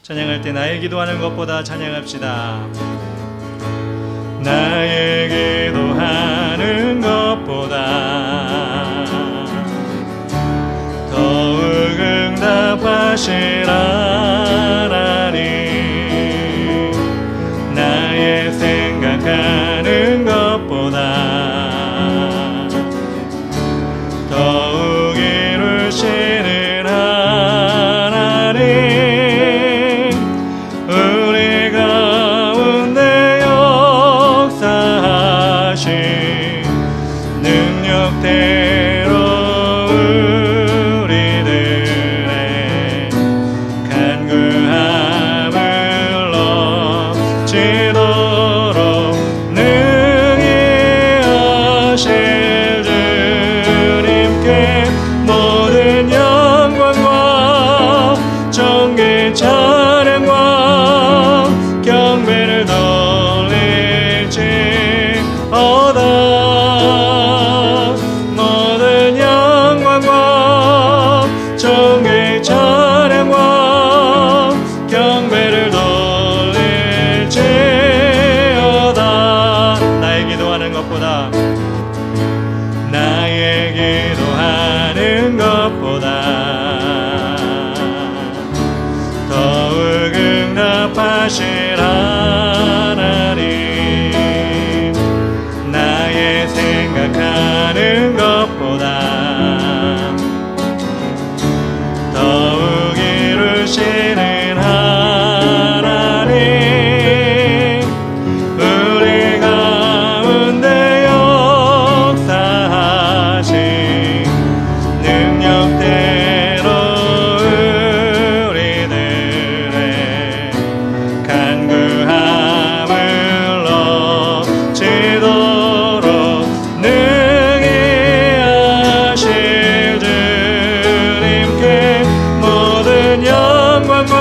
찬양할 때 나의 기도하는 것보다 찬양합시다. 나의 기도하는 것보다 더욱 응답하시라니 나의 생각하는 것보다 더욱 이루시는 하나님 우리 가운데 역사하신 능력대로 우리들의 간구함을 넘치도록 능히 하실 주님께 모든 영광과 존귀 찬양과 경배를 돌릴지어다. 모든 영광과 존귀 찬양과 경배를 돌릴지어다. 나의 기도하는 것보다 나의 기도하는 것보다 더욱 응답하실 하나님 나의 생각하는 것보다 더욱 이루시는 하나님 우리 가운데 역사하신 능력대로 우리들의 간구함을 넘치도록 능히 하실 주님께 모든 영광과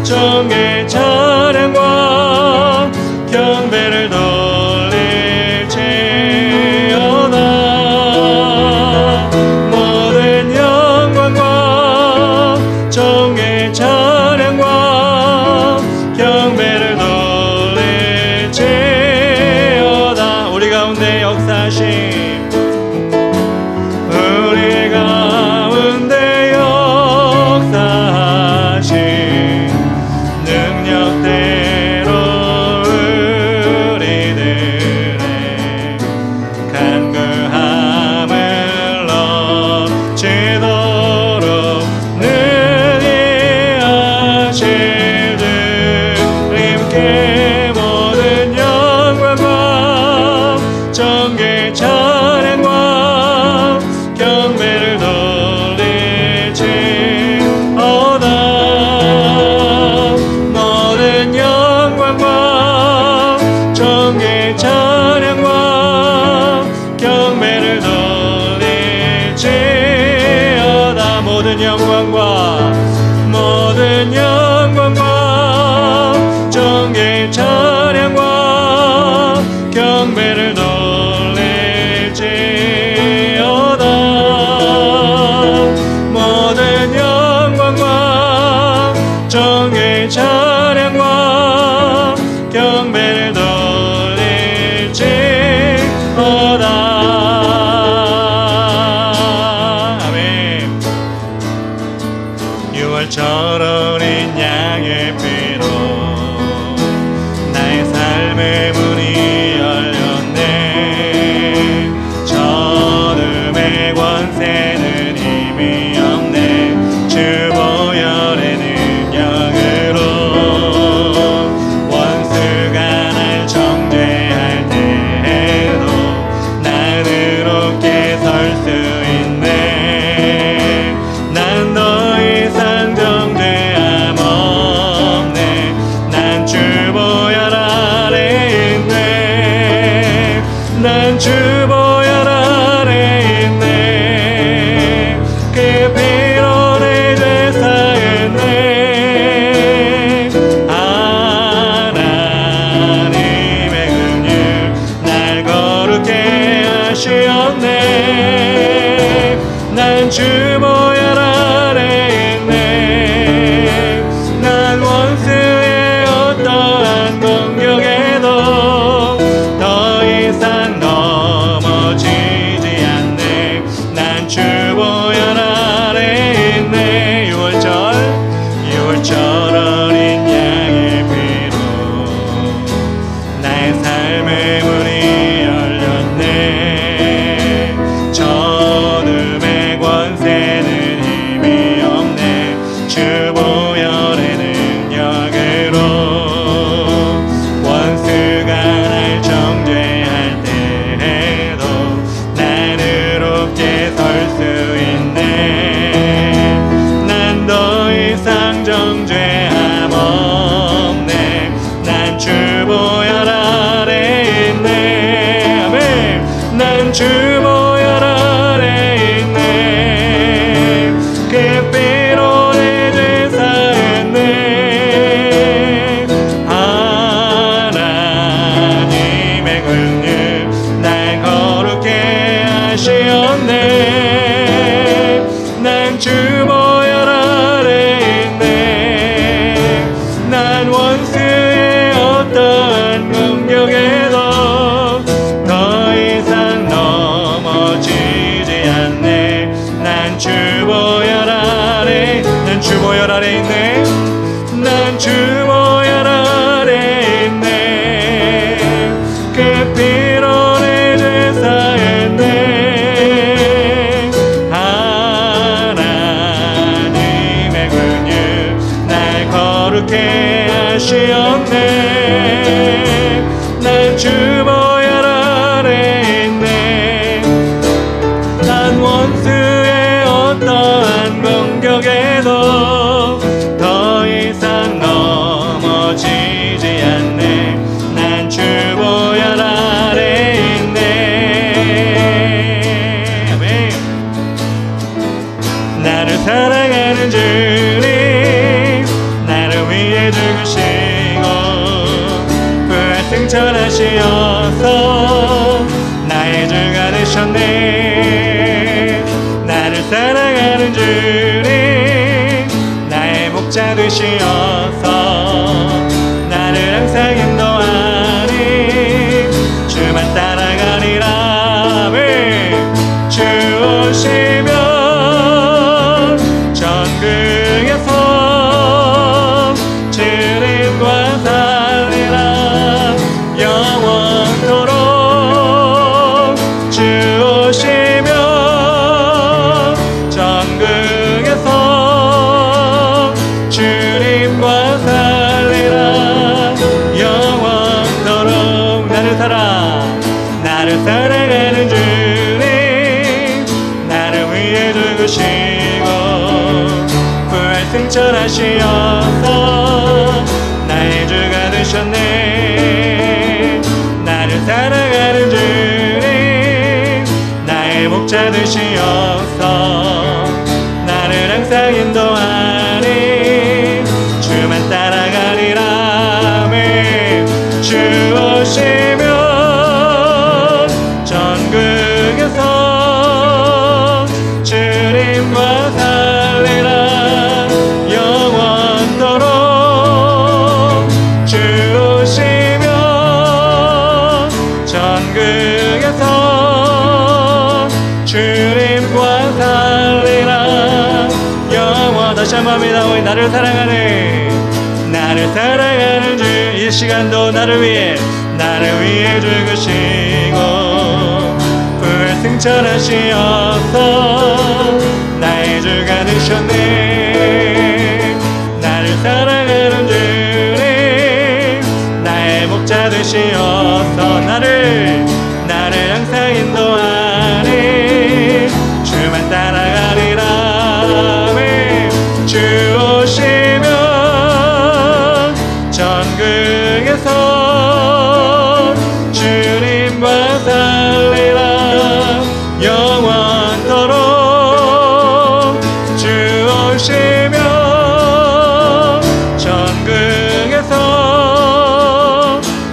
존귀 찬양과 경배를 돌릴지어다. 모든 영광과 존귀 찬양과 경배를 돌릴지어다. 우리 가운데 역사하신 우리 가운데 역사하신 능력대로 우리들의 간구함을 넘치도록 능히 하실 주님께 모든 영광과 존귀 찬양과 경배를 돌릴지어다. 모든 영광과 존귀 찬양과 경배를 돌릴지어다. 모든 영광과 존귀 찬양과 경배를 돌릴지어다. 모든 영광과 존귀 찬양과 경배를 돌릴지어다. 아멘. 6월처럼 어린 양의 피로 나의 삶의 문이 열렸네. 저음의 권세는 힘이 없네. 주 보혈의 능력으로 죄함 없네. 난 주 보혈 아래 있네. 아멘. 난 주 보혈 아래 있네. 그 피로 내 죄 사했네. 하나님의 긍휼 날 거룩해 하시었네. 난 주 보혈 아래 있네. 난 원수의 어떠한 공격에도 더 이상 넘어지지 않네. 난 주 보혈 아래, 난 주 보혈 아래 있네. 난 주 보혈 아래 있네. 그 피로 내 죄 사했네. 하나님의 긍휼 날 거룩해 하시었네. 난 주 보혈 아래 있네. 난 원수의 어떠한 공격에도 더 이상 넘어지지 않네. 난 주 보혈 아래 있네. 아멘. 나를 사랑하는 주님 나를 위해 죽으시고 부활승천하시어서 나의 주가 되셨네. 나를 사랑하는 주님 나의 목자 되시어서 나를 항상 인도하니 주만 따라가리라. 주 오시면 전국에서 주님과 살리라. 영원토록 주 오시면 전국에서 주님과 살리라. 영원토록 나를 사랑하는 주님 나를 위해 죽으시고 부활승천하시어서 나의 주가 되셨네. 나를 사랑하는 주님 나의 목자 되시어서 나를 항상 인도하니 주만 따라가리라. 아멘. 주 오시면 전국에서 주님과 살리라. 영원토록 주 오시면 전국에서 주님과 살리라. 다시 한번 합니다. 우리 나를 사랑하는 주 이 시간도 나를 위해 죽으시고 부활승천하시어서 나의 주가 되셨네. 나를 사랑하는 주님 나의 목자 되시어서 나를 항상 인도하니 주만 따라가리라. 주 오시면 전국에서 주님과 살리라. 영원토록 주 오시면 전국에서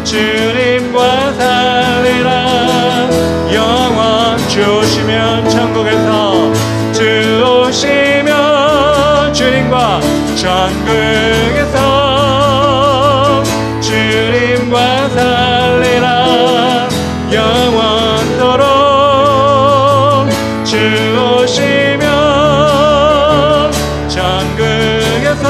주님과 살리라. 주 오시면 천국에서 주 오시면 주님과 전국에서 주님과 살리라. 영원토록 주 오시면 전국에서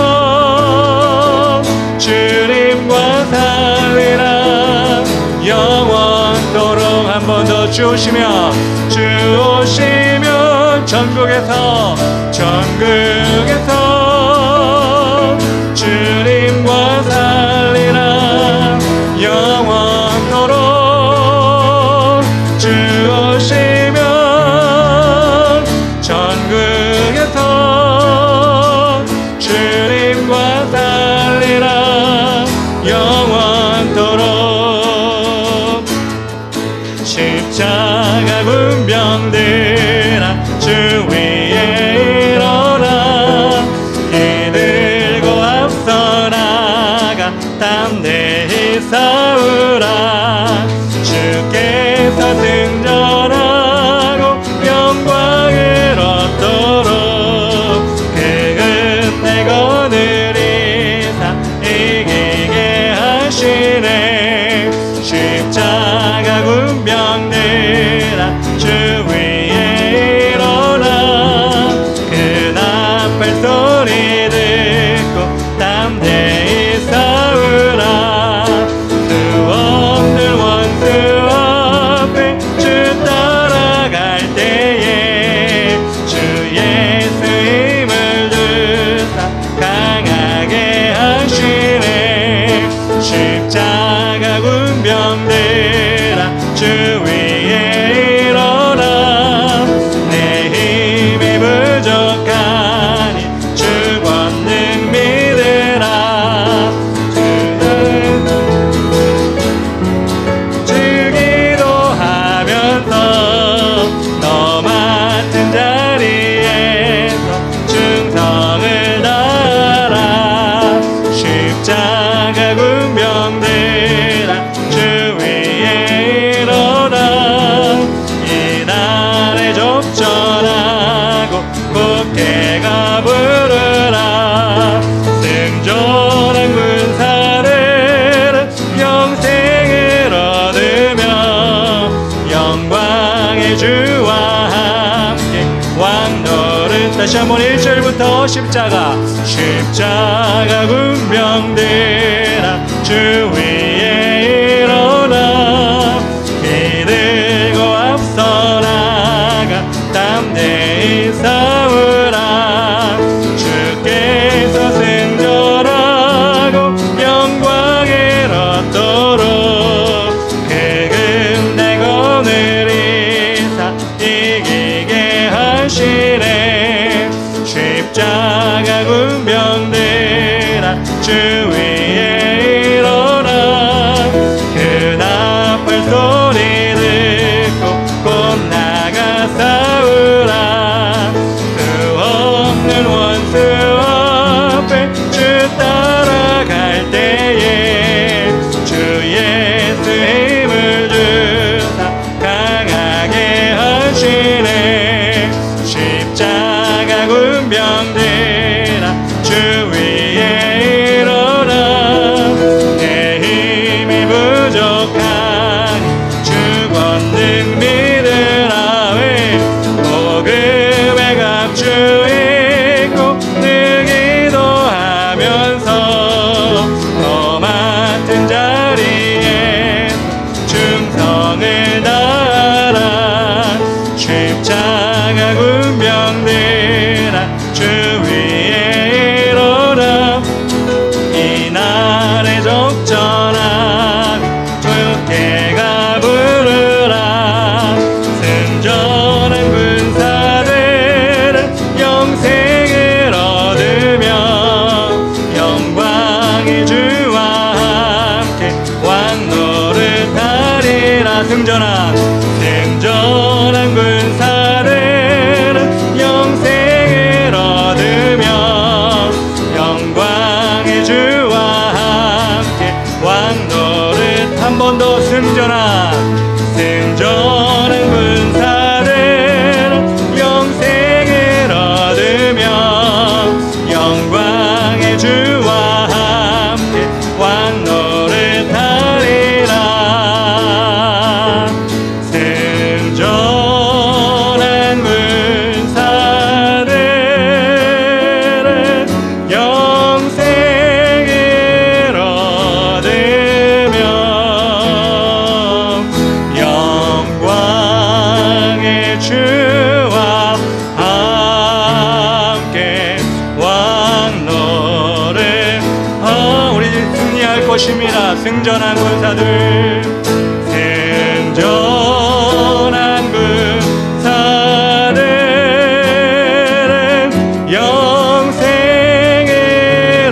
주님과 살리라. 영원토록 한 번 더 주 오시면 전국에서 주님과 살리라. 영원토록 주 오시면 전국에서 주님과 살리라. 십자가 군병들아 주 위에 일어나 이들고 앞서 나가 담대히 싸우라 주께서 승전하고 영광을 얻도록 그 은혜 거느리사 이기게 하시네 십자가 군병들아 주 위에 일어나 그 나팔 소리 듣고 담대히 싸우라 수 없는 원수 앞에 주 따라갈 때에 주 예수 힘을 주사 강하게 하시네 십자가 군병들아 주 위에 일어나 내 힘이 부족하니 주 권능 믿으라 주 기도하면서 너 맡은 자리에서 충성을 다하라 십자가 군병들아 주 위에 일어나 이날에 접전하고 굳게 가부르라 승전한 군사들은 영생을 얻으며 영광의 주와 함께 왕노릇 다시 한번 1절부터 십자가 군병들아 주 위에 일어나 이들고 앞서 나가 담대히 싸우라 주께서 승전하고 영광을 얻도록 그 은혜 거느리사 이기게 하시네 십자가 군병들아 주 위에 일어나 그 나팔 소리 듣고 곧 나가 싸우라 수 없는 원수 앞에 주 따라갈 때에 주 예수 힘을 주사 강하게 하시네 십자가 군병들아 주 위에 일어나 내 힘이 부족하니 주 권능 믿으라 왜 복음의 갑주 입고 늘 기도하면서 너 맡은 자리에 충성을 다하라 십자가 군병들아 주 위에 일어나 이날에 적전하고 좋게 가부르라 승전한 군사들은 영생을 얻으며 영광의 주와 함께 왕노릇 하리라 승전한 군사들은 영생을 얻으며 영광의 주와 함께 왕노릇 한 번 더 승전한 군사들은 영생을 얻으며 영광의 주와 함께 왕노릇 하리라 승전한 군사들은 영생을 얻으며 영광의 주와 함께 왕노릇 우리 승리할 것입니다. 승전한 군사들 승전한 군사들은 영생을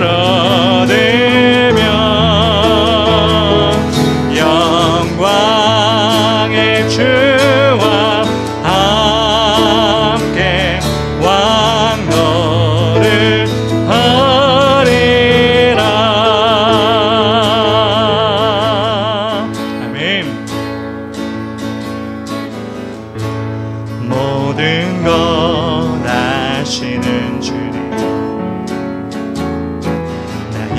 얻으며 영광의 주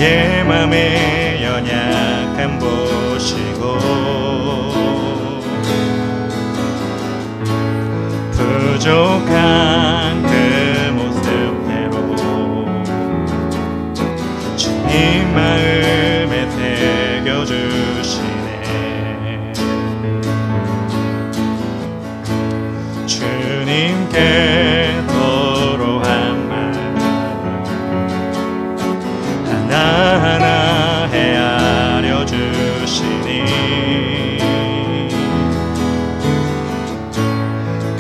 나의 맘의 연약함 보시고 부족한 그 모습대로 주님 마음에 새겨주시네. 주님께 토로한 말 하나하나 헤아려 주시니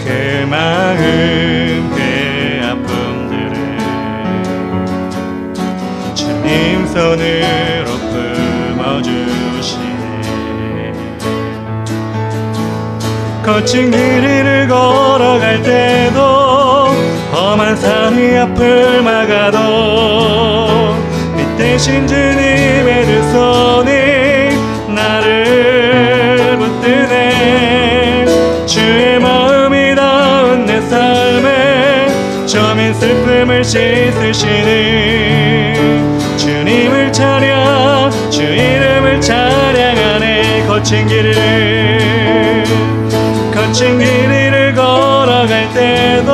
그 마음 그 아픔들을 주님 손으로 품어주시네. 거친 길을 걸어갈 때도 험한 산이 앞을 막아도 빛대신 주님의 두 손이 나를 붙드네. 주의 마음이 닿은 내 삶에 저민 슬픔을 씻으시는 주님을 찬양 주 이름을 찬양하네. 거친 길을 걸어갈 때도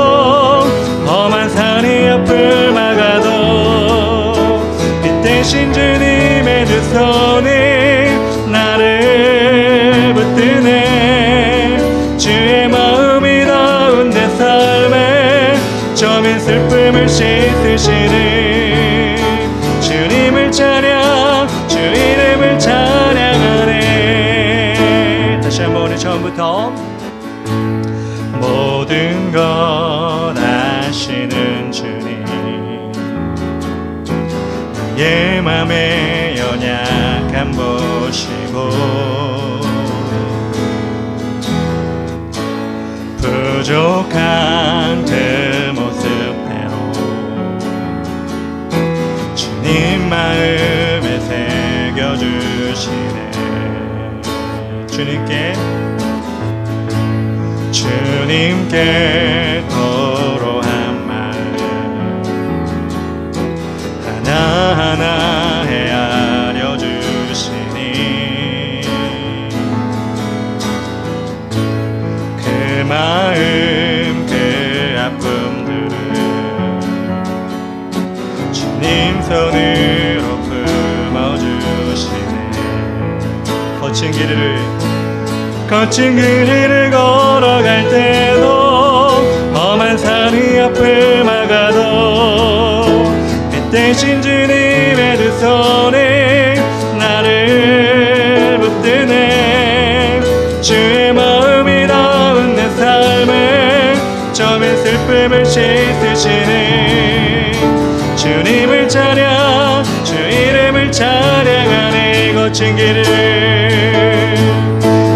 험한 산이 앞을 막아도 빛대신 주님의 두 손이 나를 붙드네. 주의 마음이 닿은 내 삶에 저민 슬픔을 씻으시는 주님을 찬양 주 이름을 찬양하네. 다시 한번 오늘 처음부터 모든 것 아시는 주님 나의 맘의 연약함 보시고 부족한 그 모습대로 주님 마음에 새겨주시네. 주님께 토로한 말 하나하나 헤아려 주시니 그 마음 그 아픔들을 주님 손으로 품어주시네. 거친 길을 걸어갈 때도 험한 산이 앞을 막아도 빛대신 주님의 두 손이 나를 붙드네. 주의 마음이 닿은 내 삶에 저민 슬픔을 씻으시는 주님을 찬양 주 이름을 찬양하네.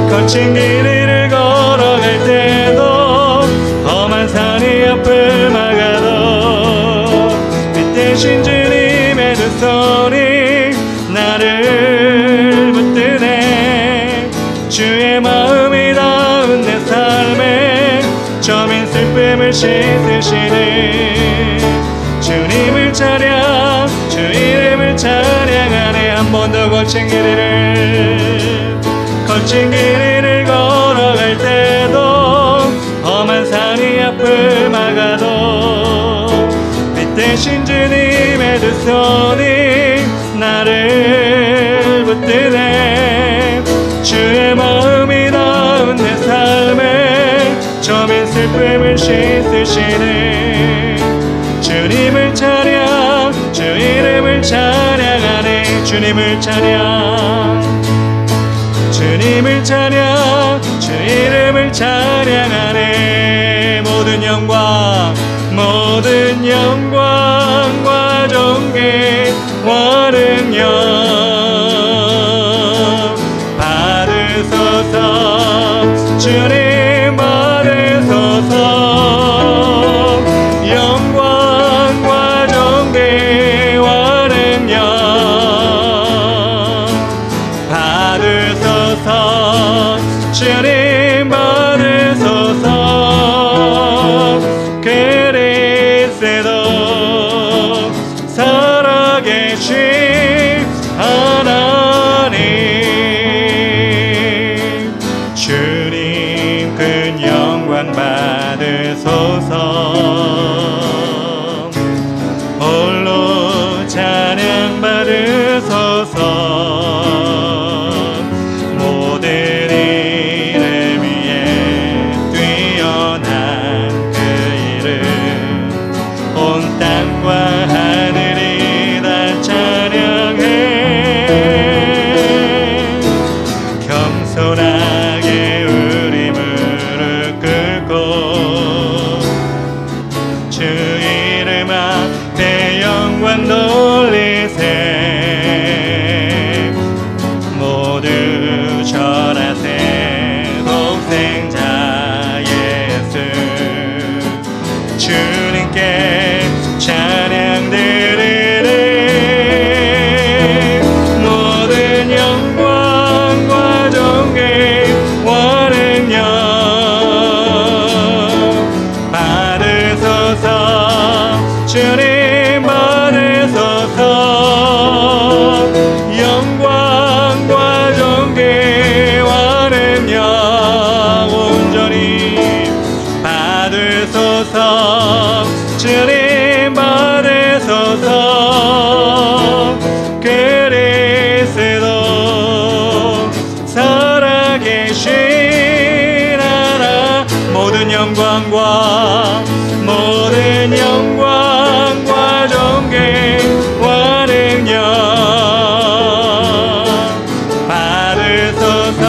거친 길을 걸어갈 때도 험한 산이 앞을 막아도 빛대신 주님의 두 손이 나를 붙드네. 주의 마음이 닿은 내 삶에 저민 슬픔을 씻으시는 주님을 찬양 주 이름을 찬양하네. 한 번 더 거친 길을 걸어갈 때도 험한 산이 앞을 막아도 빛대신 주님의 두 손이 나를 붙드네. 주의 마음이 닿은 내 삶에 저민 슬픔을 씻으시는 주님을 찬양 주 이름을 찬양하네. 주님을 찬양 주 이름을 찬양하네. 모든 영광과 존귀와 능력 받으소서. 주님 받으소서. 영광과 존귀와 능력 받으소서. 주님 받으소서. 그리스도 살아계신 영광과 모든 영광과 존귀와 능력 받으소서.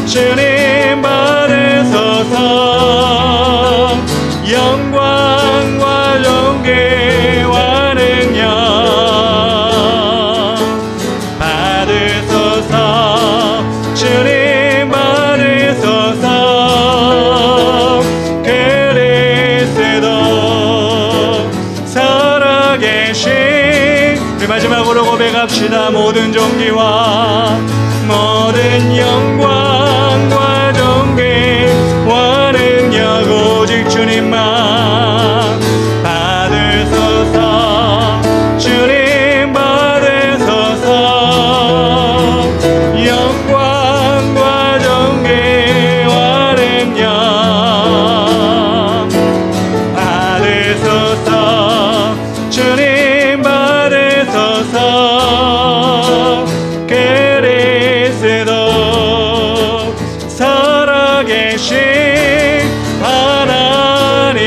주님 받으소서. 영광과 존귀와 능력 받으소서. 주님 받으소서. 그리스도 살아계신. 우리 마지막으로 고백합시다. 모든 존귀와 모든 영광과 존귀와 능력 오직 주님만 받으소서. 주님 받으소서. 영광과 존귀와 능력 받으소서. 주님 받으소서. 그리스도 살아계신 하나님.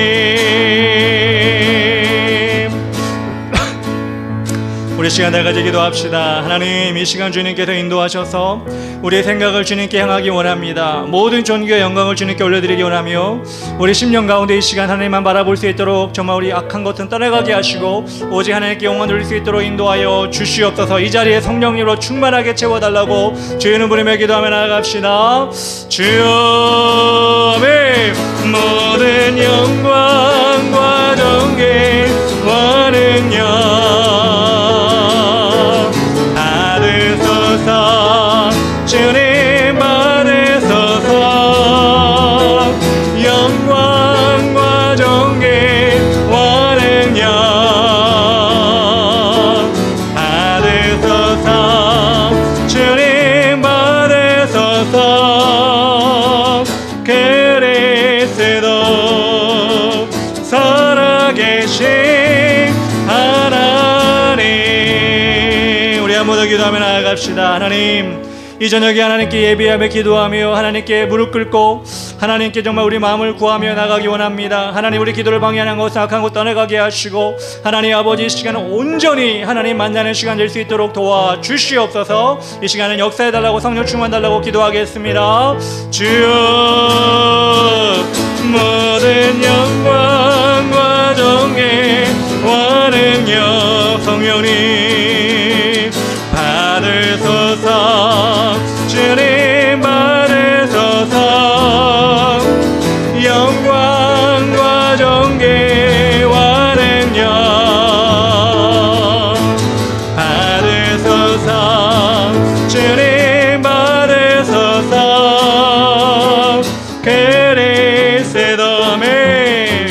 우리 시간 다 같이 기도합시다. 하나님, 이 시간 주님께서 인도하셔서 우리의 생각을 주님께 향하기 원합니다. 모든 존귀와 영광을 주님께 올려드리기 원하며 우리 심령 가운데 이 시간 하나님만 바라볼 수 있도록 정말 우리 악한 것은 떠나가게 하시고 오직 하나님께 영광 돌릴 수 있도록 인도하여 주시옵소서. 이 자리에 성령님으로 충만하게 채워달라고 주의 이름 부르며 기도하며 나아갑시다. 주여, 모든 영광과 존귀와 능력 받으소서. 주님 받으소서. 영광과 존귀와 능력 받으소서. 주님 받으소서. 그리스도 살아계신 하나님. 우리 한 번 더 기도하며 나아갑시다. 하나님, 이 저녁에 하나님께 예배하며 기도하며 하나님께 무릎 꿇고 하나님께 정말 우리 마음을 구하며 나가기 원합니다. 하나님, 우리 기도를 방해하는 것, 악한 것 떠나가게 하시고 하나님 아버지, 이 시간은 온전히 하나님 만나는 시간 될 수 있도록 도와주시옵소서. 이 시간은 역사해달라고, 성령 충만달라고 기도하겠습니다. 주여, 모든 영광과 존귀와 능력 성령님 받으소서. 주님 받으소서. 영광과 존귀와 능력 받으소서. 주님 받으소서. 그리스도의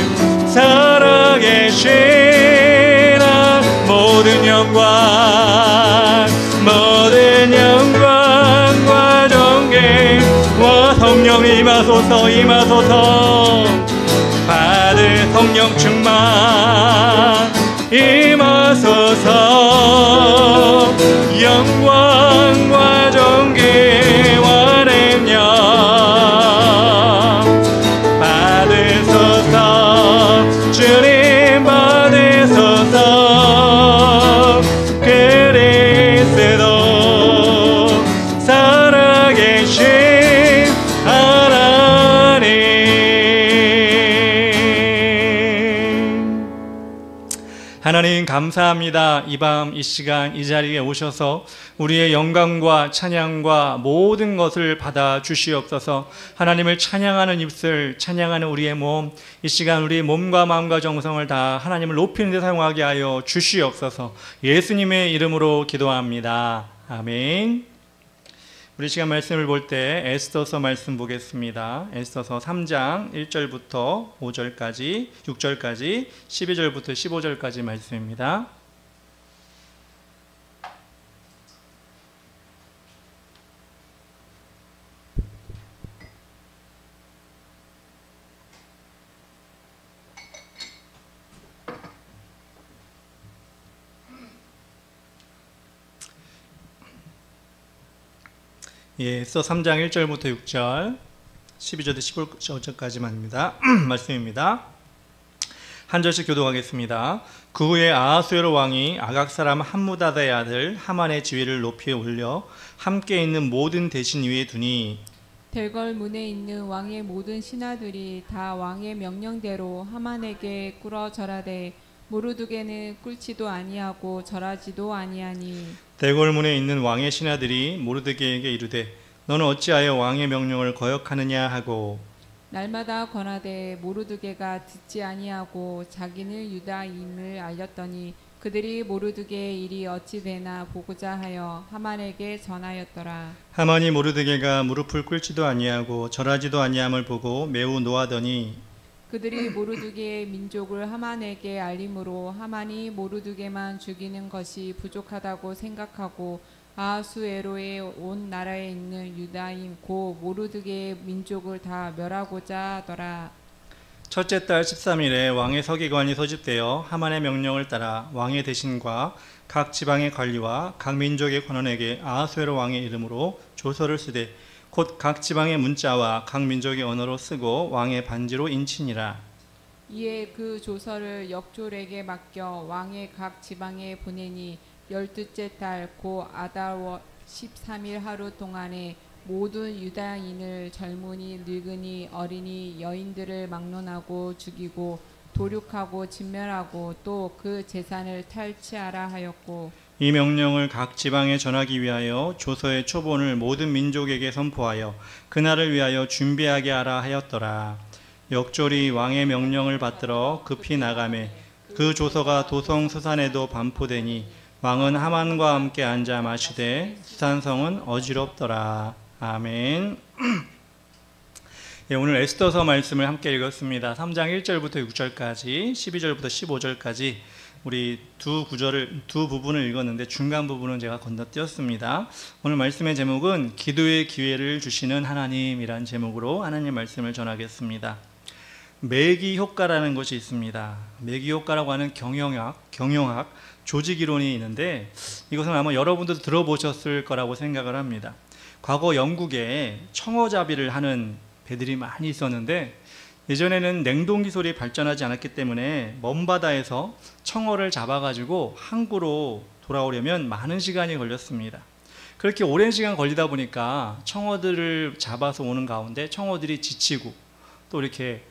살아계신 모든 영광, 모든 영광과 존귀와 성령 임하소서. 임하소서. 받을 성령 충만 임하소서. 영광과 존귀와 능력 받으소서. 주님 받으소서. 그리스도 살아계신 하나님 감사합니다. 이 밤 이 시간 이 자리에 오셔서 우리의 영광과 찬양과 모든 것을 받아 주시옵소서. 하나님을 찬양하는 입술, 찬양하는 우리의 몸, 이 시간 우리의 몸과 마음과 정성을 다 하나님을 높이는 데 사용하게 하여 주시옵소서. 예수님의 이름으로 기도합니다. 아멘. 우리 시간 말씀을 볼 때 에스더서 말씀 보겠습니다. 에스더서 3장 1절부터 5절까지 6절까지 12절부터 15절까지 말씀입니다. 예, 에스더 3장 1절부터 6절 12절부터 15절까지만입니다. 말씀입니다. 한 절씩 교독하겠습니다. 그 후에 아하수에로 왕이 아각 사람 함무다다의 아들 하만의 지위를 높이 올려 함께 있는 모든 대신 위에 두니 들궐 문에 있는 왕의 모든 신하들이 다 왕의 명령대로 하만에게 꿇어 절하되 모르드게는 꿇지도 아니하고 절하지도 아니하니 대궐문에 있는 왕의 신하들이 모르드게에게 이르되 너는 어찌하여 왕의 명령을 거역하느냐 하고 날마다 권하되 모르드게가 듣지 아니하고 자기는 유다임을 알렸더니 그들이 모르드게의 일이 어찌 되나 보고자 하여 하만에게 전하였더라. 하만이 모르드게가 무릎을 꿇지도 아니하고 절하지도 아니함을 보고 매우 노하더니 그들이 모르드게의 민족을 하만에게 알림으로 하만이 모르드게만 죽이는 것이 부족하다고 생각하고 아하수에로의 온 나라에 있는 유다인 고 모르드게의 민족을 다 멸하고자 하더라. 첫째 달 13일에 왕의 서기관이 소집되어 하만의 명령을 따라 왕의 대신과 각 지방의 관리와 각 민족의 관원에게 아하수에로 왕의 이름으로 조서를 쓰되 곧 각 지방의 문자와 각 민족의 언어로 쓰고 왕의 반지로 인치니라. 이에 그 조서를 역졸에게 맡겨 왕의 각 지방에 보내니 12째 달 고 아달월 13일 하루 동안에 모든 유다인을 젊은이 늙은이 어린이 여인들을 막론하고 죽이고 도륙하고 진멸하고 또 그 재산을 탈취하라 하였고 이 명령을 각 지방에 전하기 위하여 조서의 초본을 모든 민족에게 선포하여 그날을 위하여 준비하게 하라 하였더라. 역졸이 왕의 명령을 받들어 급히 나가매 그 조서가 도성 수산에도 반포되니 왕은 하만과 함께 앉아 마시되 수산성은 어지럽더라. 아멘. 예, 오늘 에스더서 말씀을 함께 읽었습니다. 3장 1절부터 6절까지 12절부터 15절까지 우리 두 부분을 읽었는데 중간 부분은 제가 건너뛰었습니다. 오늘 말씀의 제목은 기도의 기회를 주시는 하나님이란 제목으로 하나님 말씀을 전하겠습니다. 매기 효과라는 것이 있습니다. 매기 효과라고 하는 경영학 조직 이론이 있는데 이것은 아마 여러분들도 들어보셨을 거라고 생각을 합니다. 과거 영국에 청어잡이를 하는 배들이 많이 있었는데 예전에는 냉동기술이 발전하지 않았기 때문에 먼 바다에서 청어를 잡아가지고 항구로 돌아오려면 많은 시간이 걸렸습니다. 그렇게 오랜 시간 걸리다 보니까 청어들을 잡아서 오는 가운데 청어들이 지치고 또 이렇게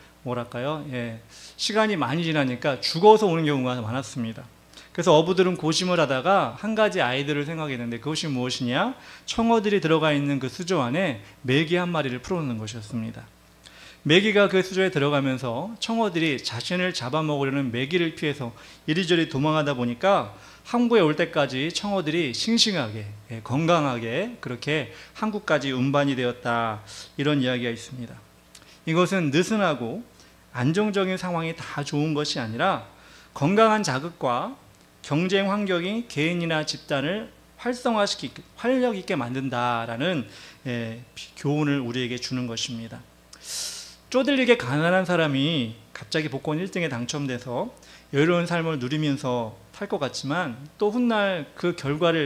시간이 많이 지나니까 죽어서 오는 경우가 많았습니다. 그래서 어부들은 고심을 하다가 한 가지 아이디어를 생각했는데 그것이 무엇이냐? 청어들이 들어가 있는 그 수조 안에 메기 한 마리를 풀어놓는 것이었습니다. 메기가 그 수조에 들어가면서 청어들이 자신을 잡아먹으려는 메기를 피해서 이리저리 도망하다 보니까 항구에 올 때까지 청어들이 싱싱하게 건강하게 그렇게 항구까지 운반이 되었다, 이런 이야기가 있습니다. 이것은 느슨하고 안정적인 상황이 다 좋은 것이 아니라 건강한 자극과 경쟁 환경이 개인이나 집단을 활성화시키고 활력 있게 만든다라는 교훈을 우리에게 주는 것입니다. 쪼들리게 가난한 사람이 갑자기 복권 1등에 당첨돼서 여유로운 삶을 누리면서 살 것 같지만 또 훗날 그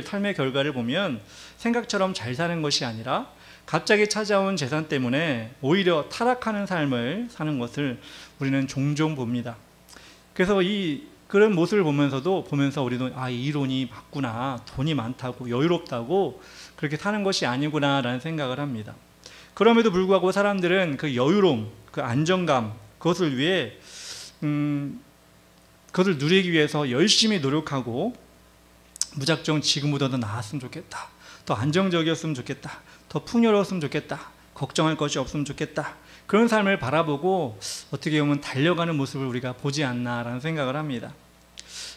삶의 결과를 보면 생각처럼 잘 사는 것이 아니라 갑자기 찾아온 재산 때문에 오히려 타락하는 삶을 사는 것을 우리는 종종 봅니다. 그래서 그런 모습을 보면서 우리도 이 이론이 맞구나, 돈이 많다고 여유롭다고 그렇게 사는 것이 아니구나 라는 생각을 합니다. 그럼에도 불구하고 사람들은 그 여유로움, 그 안정감, 그것을 위해 그것을 누리기 위해서 열심히 노력하고 무작정 지금보다 더 나았으면 좋겠다, 더 안정적이었으면 좋겠다, 더 풍요로웠으면 좋겠다, 걱정할 것이 없으면 좋겠다, 그런 삶을 바라보고 어떻게 보면 달려가는 모습을 우리가 보지 않나라는 생각을 합니다.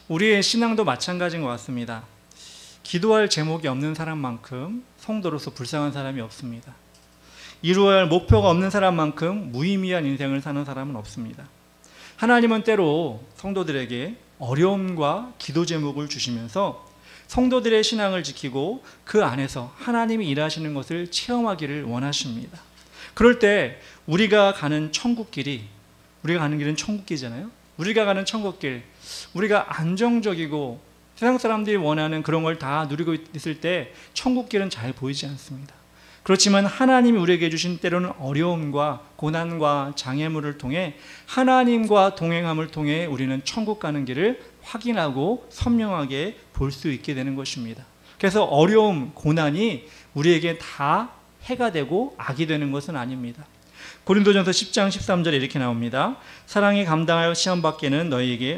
우리의 신앙도 마찬가지인 것 같습니다. 기도할 제목이 없는 사람만큼 성도로서 불쌍한 사람이 없습니다. 이루어야 할 목표가 없는 사람만큼 무의미한 인생을 사는 사람은 없습니다. 하나님은 때로 성도들에게 어려움과 기도 제목을 주시면서 성도들의 신앙을 지키고 그 안에서 하나님이 일하시는 것을 체험하기를 원하십니다. 그럴 때 우리가 가는 길은 천국길이잖아요. 우리가 가는 천국길, 우리가 안정적이고 세상 사람들이 원하는 그런 걸 다 누리고 있을 때 천국길은 잘 보이지 않습니다. 그렇지만 하나님이 우리에게 주신 때로는 어려움과 고난과 장애물을 통해 하나님과 동행함을 통해 우리는 천국 가는 길을 확인하고 선명하게 볼 수 있게 되는 것입니다. 그래서 어려움, 고난이 우리에게 다 해가 되고 악이 되는 것은 아닙니다. 고린도전서 10장 13절에 이렇게 나옵니다. 사랑이 감당하여 시험받기에는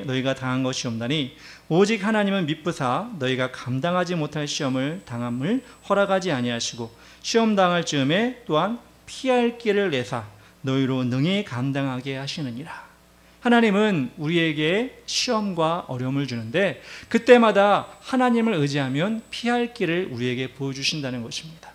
너희가 당한 것이 없나니 오직 하나님은 미쁘사 너희가 감당하지 못할 시험을 당함을 허락하지 아니하시고 시험 당할 즈음에 또한 피할 길을 내사 너희로 능히 감당하게 하시느니라. 하나님은 우리에게 시험과 어려움을 주는데 그때마다 하나님을 의지하면 피할 길을 우리에게 보여주신다는 것입니다.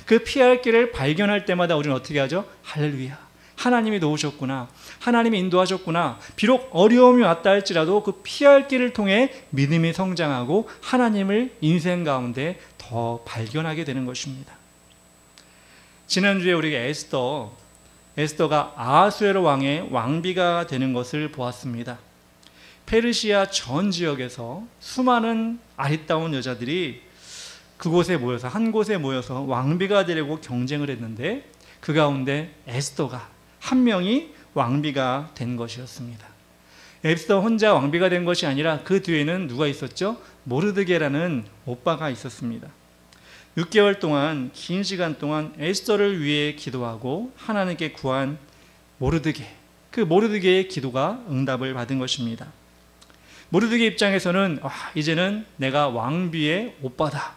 그 피할 길을 발견할 때마다 우리는 어떻게 하죠? 할렐루야, 하나님이 도우셨구나, 하나님이 인도하셨구나. 비록 어려움이 왔다 할지라도 그 피할 길을 통해 믿음이 성장하고 하나님을 인생 가운데 더 발견하게 되는 것입니다. 지난주에 우리가 에스더가 아하수에로 왕의 왕비가 되는 것을 보았습니다. 페르시아 전 지역에서 수많은 아리따운 여자들이 그곳에 모여서 한 곳에 모여서 왕비가 되려고 경쟁을 했는데 그 가운데 에스더가 한 명이 왕비가 된 것이었습니다. 에스더 혼자 왕비가 된 것이 아니라 그 뒤에는 누가 있었죠? 모르드게라는 오빠가 있었습니다. 6개월 동안, 긴 시간 동안 에스더를 위해 기도하고 하나님께 구한 모르드게, 그 모르드게의 기도가 응답을 받은 것입니다. 모르드게 입장에서는 이제는 내가 왕비의 오빠다,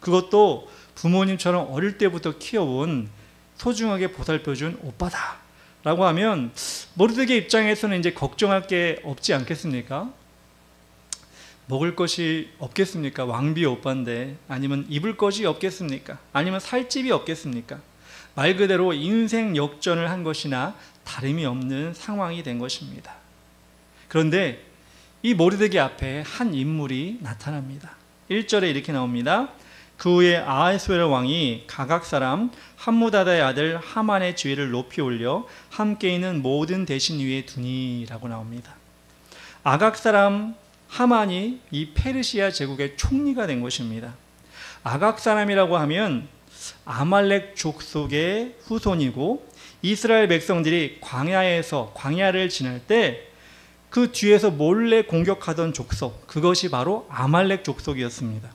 그것도 부모님처럼 어릴 때부터 키워온 소중하게 보살펴준 오빠다 라고 하면 모르드게 입장에서는 이제 걱정할 게 없지 않겠습니까? 먹을 것이 없겠습니까? 왕비 오빠인데. 아니면 입을 것이 없겠습니까? 아니면 살 집이 없겠습니까? 말 그대로 인생 역전을 한 것이나 다름이 없는 상황이 된 것입니다. 그런데 이 모르드게 앞에 한 인물이 나타납니다. 1절에 이렇게 나옵니다. 그 후에 아하수에로 왕이 가각 사람 함무다다의 아들 하만의 지위를 높이 올려 함께 있는 모든 대신 위에 두니라고 나옵니다. 아각 사람 하만이 이 페르시아 제국의 총리가 된 것입니다. 아각 사람이라고 하면 아말렉 족속의 후손이고 이스라엘 백성들이 광야를 지날 때 그 뒤에서 몰래 공격하던 족속, 그것이 바로 아말렉 족속이었습니다.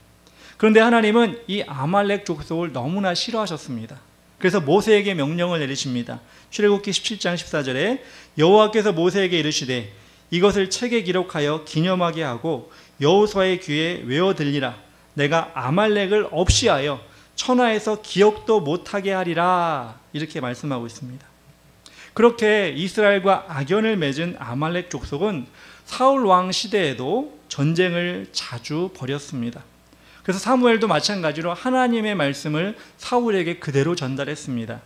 그런데 하나님은 이 아말렉 족속을 너무나 싫어하셨습니다. 그래서 모세에게 명령을 내리십니다. 출애굽기 17장 14절에 여호와께서 모세에게 이르시되 이것을 책에 기록하여 기념하게 하고 여호수아의 귀에 외워 들리라. 내가 아말렉을 없이하여 천하에서 기억도 못하게 하리라. 이렇게 말씀하고 있습니다. 그렇게 이스라엘과 악연을 맺은 아말렉 족속은 사울 왕 시대에도 전쟁을 자주 벌였습니다. 그래서 사무엘도 마찬가지로 하나님의 말씀을 사울에게 그대로 전달했습니다.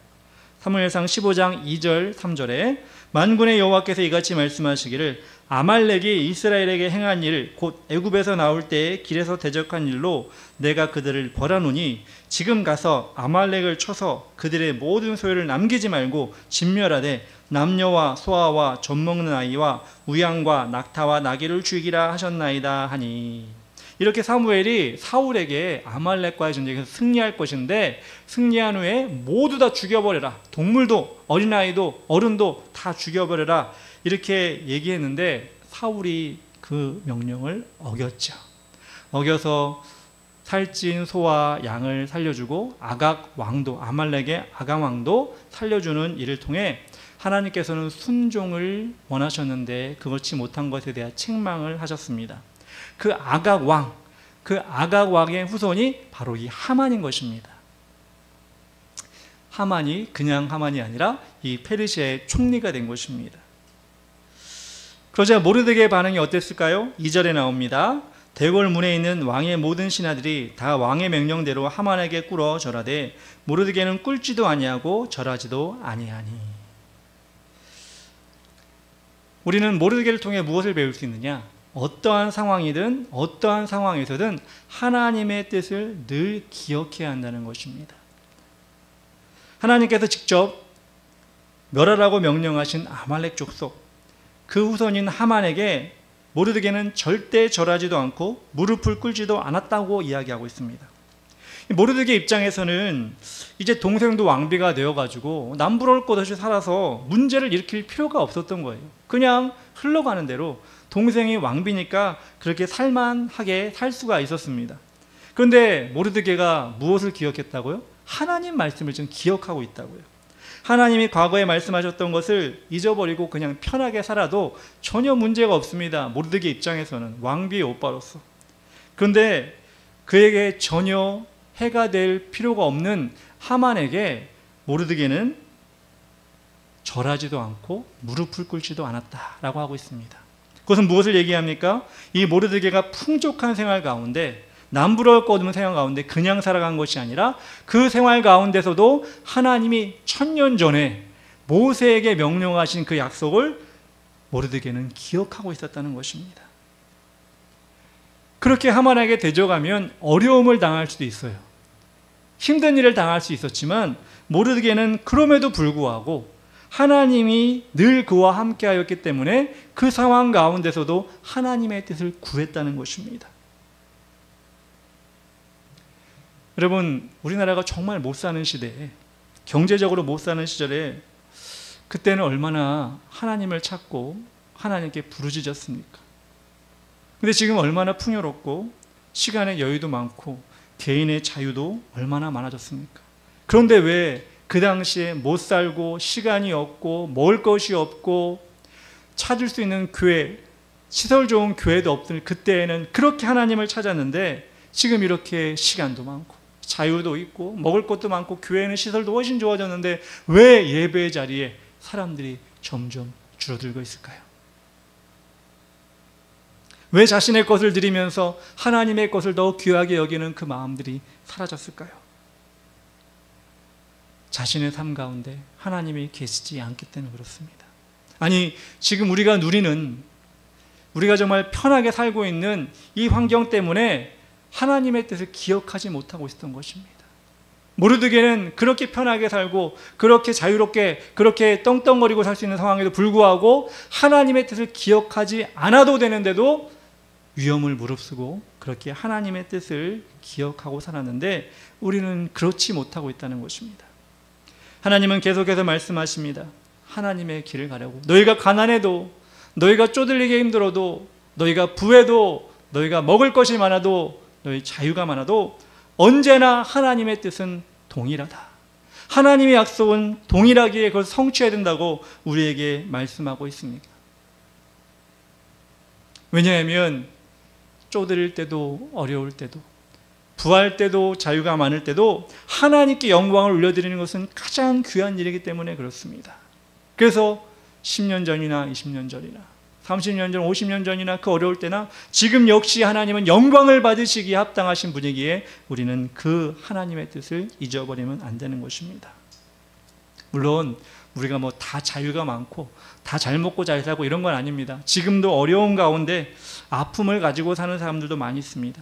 사무엘상 15장 2절 3절에 만군의 여호와께서 이같이 말씀하시기를 아말렉이 이스라엘에게 행한 일 곧 애굽에서 나올 때에 길에서 대적한 일로 내가 그들을 벌하노니 지금 가서 아말렉을 쳐서 그들의 모든 소유를 남기지 말고 진멸하되 남녀와 소아와 젖먹는 아이와 우양과 낙타와 나귀를 죽이라 하셨나이다 하니. 이렇게 사무엘이 사울에게 아말렉과의 전쟁에서 승리할 것인데 승리한 후에 모두 다 죽여버려라. 동물도 어린아이도 어른도 다 죽여버려라. 이렇게 얘기했는데 사울이 그 명령을 어겼죠. 어겨서 살찐 소와 양을 살려주고 아각 왕도, 아말렉의 아각 왕도 살려주는 일을 통해 하나님께서는 순종을 원하셨는데 그렇지 못한 것에 대한 책망을 하셨습니다. 그 아각 왕의 후손이 바로 이 하만인 것입니다. 하만이 그냥 하만이 아니라 이 페르시아의 총리가 된 것입니다. 그러자 모르드게의 반응이 어땠을까요? 2절에 나옵니다. 대궐 문에 있는 왕의 모든 신하들이 다 왕의 명령대로 하만에게 꿇어 절하되 모르드게는 꿇지도 아니하고 절하지도 아니하니. 우리는 모르드게를 통해 무엇을 배울 수 있느냐? 어떠한 상황이든 어떠한 상황에서든 하나님의 뜻을 늘 기억해야 한다는 것입니다. 하나님께서 직접 멸하라고 명령하신 아말렉 족속, 그 후손인 하만에게 모르드게는 절대 절하지도 않고 무릎을 꿇지도 않았다고 이야기하고 있습니다. 모르드게 입장에서는 이제 동생도 왕비가 되어가지고 남부러울 것 없이 살아서 문제를 일으킬 필요가 없었던 거예요. 그냥 흘러가는 대로 동생이 왕비니까 그렇게 살만하게 살 수가 있었습니다. 그런데 모르드게가 무엇을 기억했다고요? 하나님 말씀을 지금 기억하고 있다고요. 하나님이 과거에 말씀하셨던 것을 잊어버리고 그냥 편하게 살아도 전혀 문제가 없습니다. 모르드게 입장에서는 왕비의 오빠로서. 그런데 그에게 전혀 해가 될 필요가 없는 하만에게 모르드게는 절하지도 않고 무릎을 꿇지도 않았다라고 하고 있습니다. 그것은 무엇을 얘기합니까? 이 모르드게가 풍족한 생활 가운데, 남부러울 것 없는 생활 가운데 그냥 살아간 것이 아니라 그 생활 가운데서도 하나님이 1000년 전에 모세에게 명령하신 그 약속을 모르드게는 기억하고 있었다는 것입니다. 그렇게 하만에게 대적하면 어려움을 당할 수도 있어요. 힘든 일을 당할 수 있었지만 모르드게는 그럼에도 불구하고 하나님이 늘 그와 함께 하였기 때문에 그 상황 가운데서도 하나님의 뜻을 구했다는 것입니다. 여러분, 우리나라가 정말 못 사는 시대에, 경제적으로 못 사는 시절에 그때는 얼마나 하나님을 찾고 하나님께 부르짖었습니까? 근데 지금 얼마나 풍요롭고 시간의 여유도 많고 개인의 자유도 얼마나 많아졌습니까? 그런데 왜 그 당시에 못 살고 시간이 없고 먹을 것이 없고 찾을 수 있는 교회, 시설 좋은 교회도 없던 그때에는 그렇게 하나님을 찾았는데 지금 이렇게 시간도 많고 자유도 있고 먹을 것도 많고 교회는 시설도 훨씬 좋아졌는데 왜 예배의 자리에 사람들이 점점 줄어들고 있을까요? 왜 자신의 것을 드리면서 하나님의 것을 더 귀하게 여기는 그 마음들이 사라졌을까요? 자신의 삶 가운데 하나님이 계시지 않기 때문에 그렇습니다. 아니, 지금 우리가 누리는, 우리가 정말 편하게 살고 있는 이 환경 때문에 하나님의 뜻을 기억하지 못하고 있었던 것입니다. 모르드게는 그렇게 편하게 살고 그렇게 자유롭게 그렇게 떵떵거리고 살 수 있는 상황에도 불구하고 하나님의 뜻을 기억하지 않아도 되는데도 위험을 무릅쓰고 그렇게 하나님의 뜻을 기억하고 살았는데 우리는 그렇지 못하고 있다는 것입니다. 하나님은 계속해서 말씀하십니다. 하나님의 길을 가려고. 너희가 가난해도, 너희가 쪼들리게 힘들어도, 너희가 부해도, 너희가 먹을 것이 많아도, 너희 자유가 많아도 언제나 하나님의 뜻은 동일하다. 하나님의 약속은 동일하기에 그걸 성취해야 된다고 우리에게 말씀하고 있습니다. 왜냐하면 쪼들릴 때도 어려울 때도 부할 때도 자유가 많을 때도 하나님께 영광을 올려드리는 것은 가장 귀한 일이기 때문에 그렇습니다. 그래서 10년 전이나 20년 전이나 30년 전, 50년 전이나 그 어려울 때나 지금 역시 하나님은 영광을 받으시기에 합당하신 분이기에 우리는 그 하나님의 뜻을 잊어버리면 안 되는 것입니다. 물론 우리가 뭐 다 자유가 많고 다 잘 먹고 잘 살고 이런 건 아닙니다. 지금도 어려운 가운데 아픔을 가지고 사는 사람들도 많이 있습니다.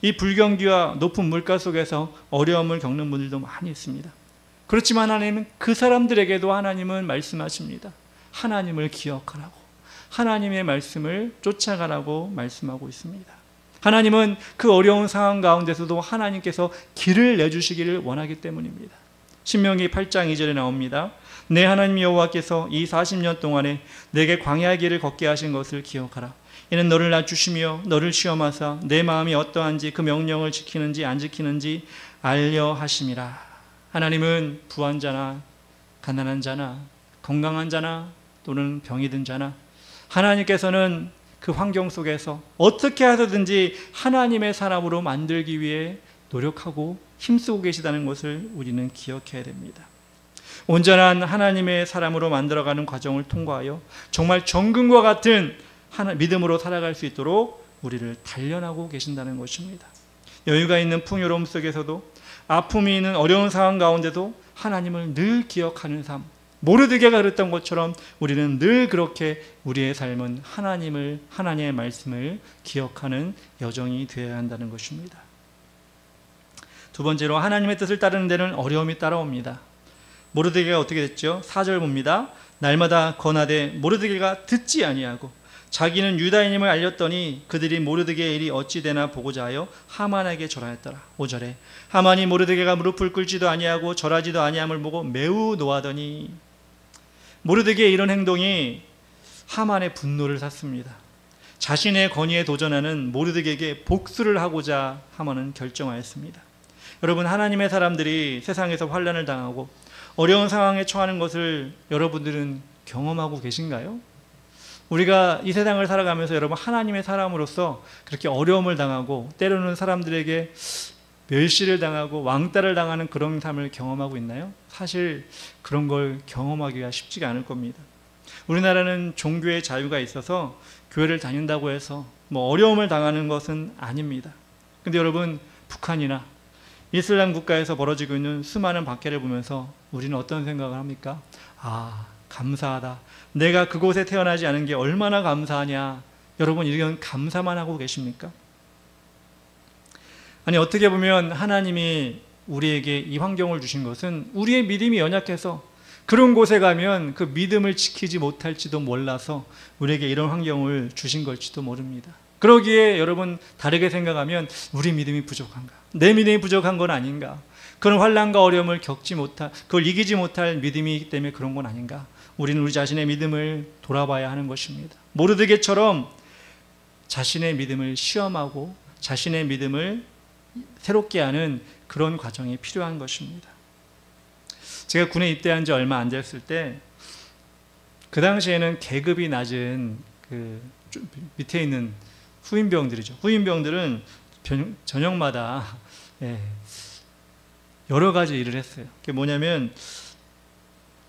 이 불경기와 높은 물가 속에서 어려움을 겪는 분들도 많이 있습니다. 그렇지만 하나님은 그 사람들에게도 하나님은 말씀하십니다. 하나님을 기억하라고, 하나님의 말씀을 쫓아가라고 말씀하고 있습니다. 하나님은 그 어려운 상황 가운데서도 하나님께서 길을 내주시기를 원하기 때문입니다. 신명기 8장 2절에 나옵니다. 내 하나님 여호와께서 이 40년 동안에 내게 광야의 길을 걷게 하신 것을 기억하라. 이는 너를 낮추시며 너를 시험하사 내 마음이 어떠한지 그 명령을 지키는지 안 지키는지 알려 하심이라. 하나님은 부한 자나 가난한 자나 건강한 자나 또는 병이 든 자나 하나님께서는 그 환경 속에서 어떻게 하든지 하나님의 사람으로 만들기 위해 노력하고 힘쓰고 계시다는 것을 우리는 기억해야 됩니다. 온전한 하나님의 사람으로 만들어가는 과정을 통과하여 정말 정금과 같은 믿음으로 살아갈 수 있도록 우리를 단련하고 계신다는 것입니다. 여유가 있는 풍요로움 속에서도 아픔이 있는 어려운 상황 가운데도 하나님을 늘 기억하는 삶, 모르드게가 그랬던 것처럼 우리는 늘 그렇게 우리의 삶은 하나님의 말씀을 기억하는 여정이 되어야 한다는 것입니다. 두 번째로 하나님의 뜻을 따르는 데는 어려움이 따라옵니다. 모르드게가 어떻게 됐죠? 4절 봅니다. 날마다 권하되 모르드게가 듣지 아니하고 자기는 유다인임을 알렸더니 그들이 모르드게의 일이 어찌 되나 보고자 하여 하만에게 절하였더라. 5절에 하만이 모르드게가 무릎을 꿇지도 아니하고 절하지도 아니함을 보고 매우 노하더니, 모르드게의 이런 행동이 하만의 분노를 샀습니다. 자신의 권위에 도전하는 모르드게에게 복수를 하고자 하만은 결정하였습니다. 여러분, 하나님의 사람들이 세상에서 환난을 당하고 어려운 상황에 처하는 것을 여러분들은 경험하고 계신가요? 우리가 이 세상을 살아가면서 여러분, 하나님의 사람으로서 그렇게 어려움을 당하고 때로는 사람들에게 멸시를 당하고 왕따를 당하는 그런 삶을 경험하고 있나요? 사실 그런 걸 경험하기가 쉽지가 않을 겁니다. 우리나라는 종교의 자유가 있어서 교회를 다닌다고 해서 어려움을 당하는 것은 아닙니다. 근데 여러분, 북한이나 이슬람 국가에서 벌어지고 있는 수많은 박해를 보면서 우리는 어떤 생각을 합니까? 아, 감사하다. 내가 그곳에 태어나지 않은 게 얼마나 감사하냐. 여러분, 이런 감사만 하고 계십니까? 아니, 어떻게 보면 하나님이 우리에게 이 환경을 주신 것은 우리의 믿음이 연약해서 그런 곳에 가면 그 믿음을 지키지 못할지도 몰라서 우리에게 이런 환경을 주신 걸지도 모릅니다. 그러기에 여러분, 다르게 생각하면 우리 믿음이 부족한가? 내 믿음이 부족한 건 아닌가? 그런 환난과 어려움을 겪지 못할, 그걸 이기지 못할 믿음이기 때문에 그런 건 아닌가? 우리는 우리 자신의 믿음을 돌아봐야 하는 것입니다. 모르드게처럼 자신의 믿음을 시험하고 자신의 믿음을 새롭게 하는 그런 과정이 필요한 것입니다. 제가 군에 입대한 지 얼마 안 됐을 때, 그 당시에는 계급이 낮은 그 밑에 있는 후임병들이죠. 후임병들은 저녁마다 여러 가지 일을 했어요. 그게 뭐냐면,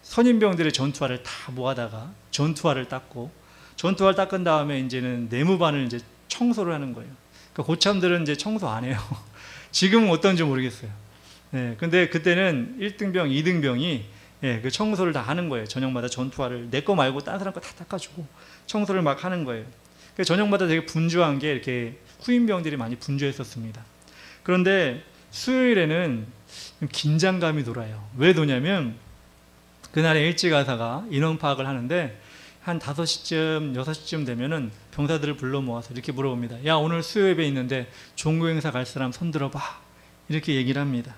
선임병들의 전투화를 다 모아다가 전투화를 닦고, 전투화를 닦은 다음에 이제는 내무반을 이제 청소를 하는 거예요. 그러니까 고참들은 이제 청소 안 해요. 지금은 어떤지 모르겠어요. 근데 그때는 1등병, 2등병이 그 청소를 다 하는 거예요. 저녁마다 전투화를 내 거 말고 다른 사람 거 다 닦아주고 청소를 막 하는 거예요. 저녁마다 되게 분주한 게 이렇게 후임병들이 많이 분주했었습니다. 그런데 수요일에는 긴장감이 돌아요. 왜 도냐면, 그날에 일찍 가사가 인원 파악을 하는데 한 5시쯤, 6시쯤 되면은 병사들을 불러 모아서 이렇게 물어봅니다. 야, 오늘 수요 예배 있는데 종교 행사 갈 사람 손 들어봐. 이렇게 얘기를 합니다.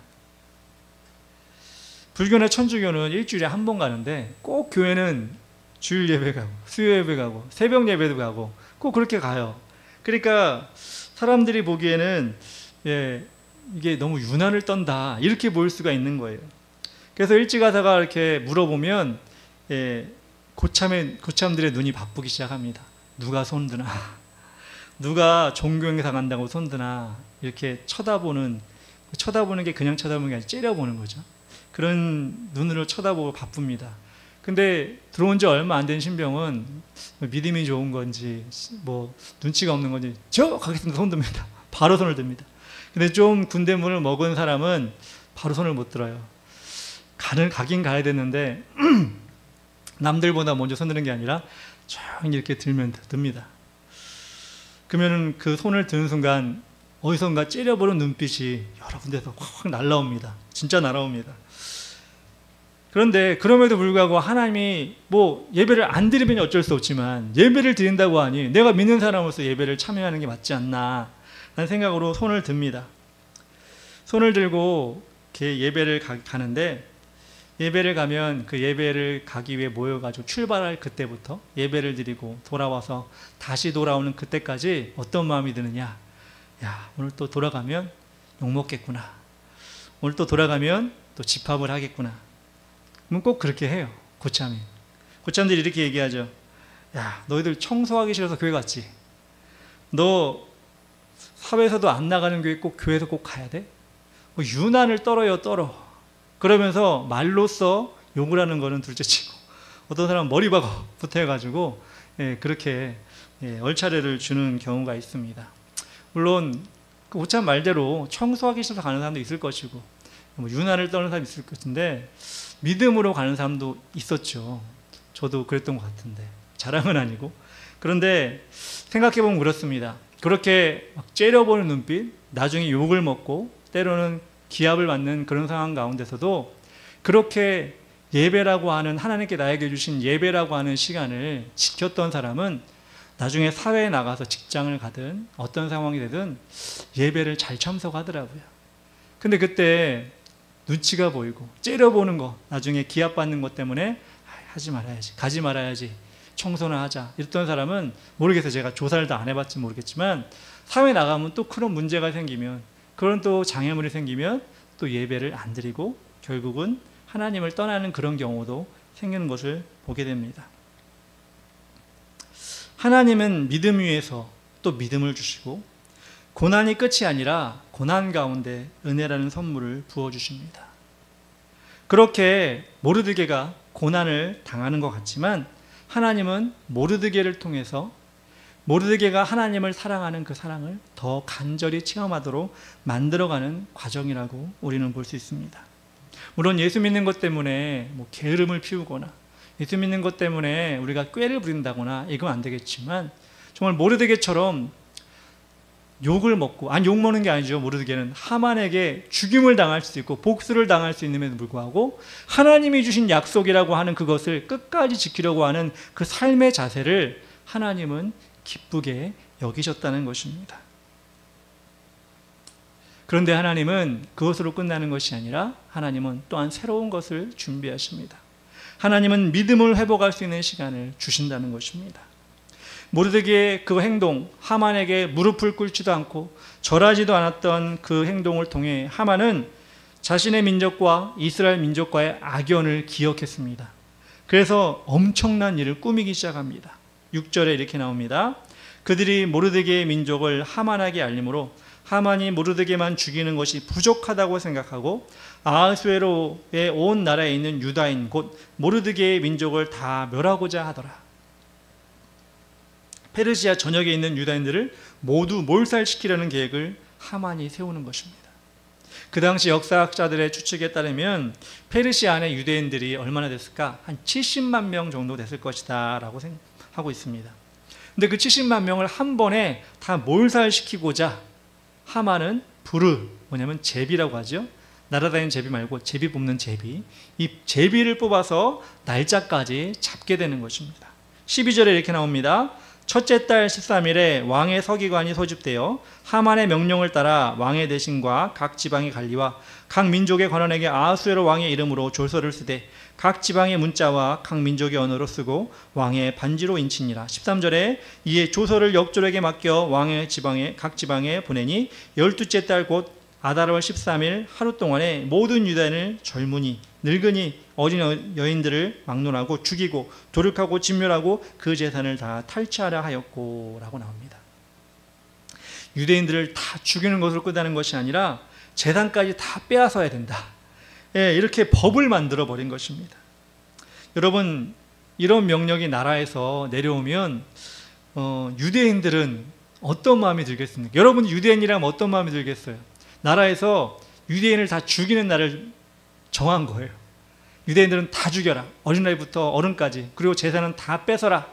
불교나 천주교는 일주일에 한 번 가는데 꼭 교회는 주일 예배 가고 수요 예배 가고 새벽 예배도 가고 꼭 그렇게 가요. 그러니까 사람들이 보기에는 이게 너무 유난을 떤다, 이렇게 보일 수가 있는 거예요. 그래서 일찍 가사가 이렇게 물어보면 고참들의 눈이 바쁘기 시작합니다. 누가 손드나, 누가 종교행사 간다고 손드나, 이렇게 쳐다보는 게 그냥 쳐다보는 게 아니라 째려보는 거죠. 그런 눈으로 쳐다보고 바쁩니다. 근데 들어온 지 얼마 안 된 신병은 믿음이 좋은 건지 눈치가 없는 건지 저 가겠습니다 손 듭니다. 바로 손을 듭니다. 근데 좀 군대문을 먹은 사람은 바로 손을 못 들어요. 가긴 가야 되는데 남들보다 먼저 손 드는 게 아니라 조용히 이렇게 듭니다. 그러면 그 손을 드는 순간 어디선가 째려보는 눈빛이 여러 군데서 확 날라옵니다. 진짜 날아옵니다. 그런데 그럼에도 불구하고 하나님이 예배를 안 드리면 어쩔 수 없지만 예배를 드린다고 하니 내가 믿는 사람으로서 예배를 참여하는 게 맞지 않나 라는 생각으로 손을 듭니다. 손을 들고 이렇게 예배를 가는데, 예배를 가면 그 예배를 가기 위해 모여가지고 출발할 그때부터 예배를 드리고 돌아와서 다시 돌아오는 그때까지 어떤 마음이 드느냐. 야, 오늘 또 돌아가면 욕먹겠구나. 오늘 또 돌아가면 또 집합을 하겠구나. 그럼 꼭 그렇게 해요. 고참들이 이렇게 얘기하죠. 야, 너희들 청소하기 싫어서 교회 갔지? 너 사회에서도 안 나가는 교회 꼭 교회에서 꼭 가야 돼? 유난을 떨어. 그러면서 말로써 욕을 하는 거는 둘째치고 어떤 사람은 머리 박아 붙어 해가지고 그렇게 얼차례를 주는 경우가 있습니다. 물론 그 고참 말대로 청소하기 싫어서 가는 사람도 있을 것이고 유난을 떠는 사람도 있을 것인데 믿음으로 가는 사람도 있었죠. 저도 그랬던 것 같은데 자랑은 아니고. 그런데 생각해보면 그렇습니다. 그렇게 막 째려보는 눈빛, 나중에 욕을 먹고 때로는 기합을 맞는 그런 상황 가운데서도 그렇게 예배라고 하는, 하나님께 나에게 주신 예배라고 하는 시간을 지켰던 사람은 나중에 사회에 나가서 직장을 가든 어떤 상황이 되든 예배를 잘 참석하더라고요. 근데 그때 눈치가 보이고 째려보는 거, 나중에 기합받는 것 때문에 하지 말아야지, 가지 말아야지, 청소는 하자 이랬던 사람은 모르겠어요. 제가 조사를 다 안 해봤지 모르겠지만 사회에 나가면 또 그런 문제가 생기면, 그런 또 장애물이 생기면 또 예배를 안 드리고 결국은 하나님을 떠나는 그런 경우도 생기는 것을 보게 됩니다. 하나님은 믿음 위에서 또 믿음을 주시고 고난이 끝이 아니라 고난 가운데 은혜라는 선물을 부어주십니다. 그렇게 모르드게가 고난을 당하는 것 같지만 하나님은 모르드게를 통해서 모르드게가 하나님을 사랑하는 그 사랑을 더 간절히 체험하도록 만들어가는 과정이라고 우리는 볼 수 있습니다. 물론 예수 믿는 것 때문에 게으름을 피우거나 예수 믿는 것 때문에 우리가 꾀를 부린다거나 이건 안 되겠지만 정말 모르드게처럼 욕을 먹고, 욕 먹는 게 아니죠. 모르드게는 하만에게 죽임을 당할 수도 있고 복수를 당할 수 있음에도 불구하고 하나님이 주신 약속이라고 하는 그것을 끝까지 지키려고 하는 그 삶의 자세를 하나님은 기쁘게 여기셨다는 것입니다. 그런데 하나님은 그것으로 끝나는 것이 아니라 하나님은 또한 새로운 것을 준비하십니다. 하나님은 믿음을 회복할 수 있는 시간을 주신다는 것입니다. 모르드게의 그 행동, 하만에게 무릎을 꿇지도 않고 절하지도 않았던 그 행동을 통해 하만은 자신의 민족과 이스라엘 민족과의 악연을 기억했습니다. 그래서 엄청난 일을 꾸미기 시작합니다. 6절에 이렇게 나옵니다. 그들이 모르드게의 민족을 하만에게 알림으로 하만이 모르드게만 죽이는 것이 부족하다고 생각하고 아하수에로의 온 나라에 있는 유다인 곧 모르드게의 민족을 다 멸하고자 하더라. 페르시아 전역에 있는 유다인들을 모두 몰살시키려는 계획을 하만이 세우는 것입니다. 그 당시 역사학자들의 추측에 따르면 페르시아 안에 유대인들이 얼마나 됐을까? 한 70만 명 정도 됐을 것이다 라고 생각하고 있습니다. 근데 그 70만 명을 한 번에 다 몰살시키고자 하만은 뭐냐면 제비라고 하죠. 날아다니는 제비 말고 제비 뽑는 제비, 이 제비를 뽑아서 날짜까지 잡게 되는 것입니다. 12절에 이렇게 나옵니다. 첫째 달 13일에 왕의 서기관이 소집되어 하만의 명령을 따라 왕의 대신과 각 지방의 관리와 각 민족의 관원에게 아하수에로 왕의 이름으로 조서를 쓰되 각 지방의 문자와 각 민족의 언어로 쓰고 왕의 반지로 인치니라. 13절에 이에 조서를 역졸에게 맡겨 왕의 지방에 각 지방에 보내니 12째 달 곧 아달월 13일 하루 동안에 모든 유다인을 젊은이, 늙은이, 어린 여인들을 막론하고 죽이고 도륙하고 진멸하고 그 재산을 다 탈취하라 하였고 라고 나옵니다. 유대인들을 다 죽이는 것으로 끝나는 것이 아니라 재산까지 다 빼앗아야 된다. 이렇게 법을 만들어 버린 것입니다. 여러분, 이런 명령이 나라에서 내려오면 유대인들은 어떤 마음이 들겠습니까? 여러분 유대인이라면 어떤 마음이 들겠어요? 나라에서 유대인을 다 죽이는 날을 정한 거예요. 유대인들은 다 죽여라. 어린아이부터 어른까지. 그리고 재산은 다 뺏어라.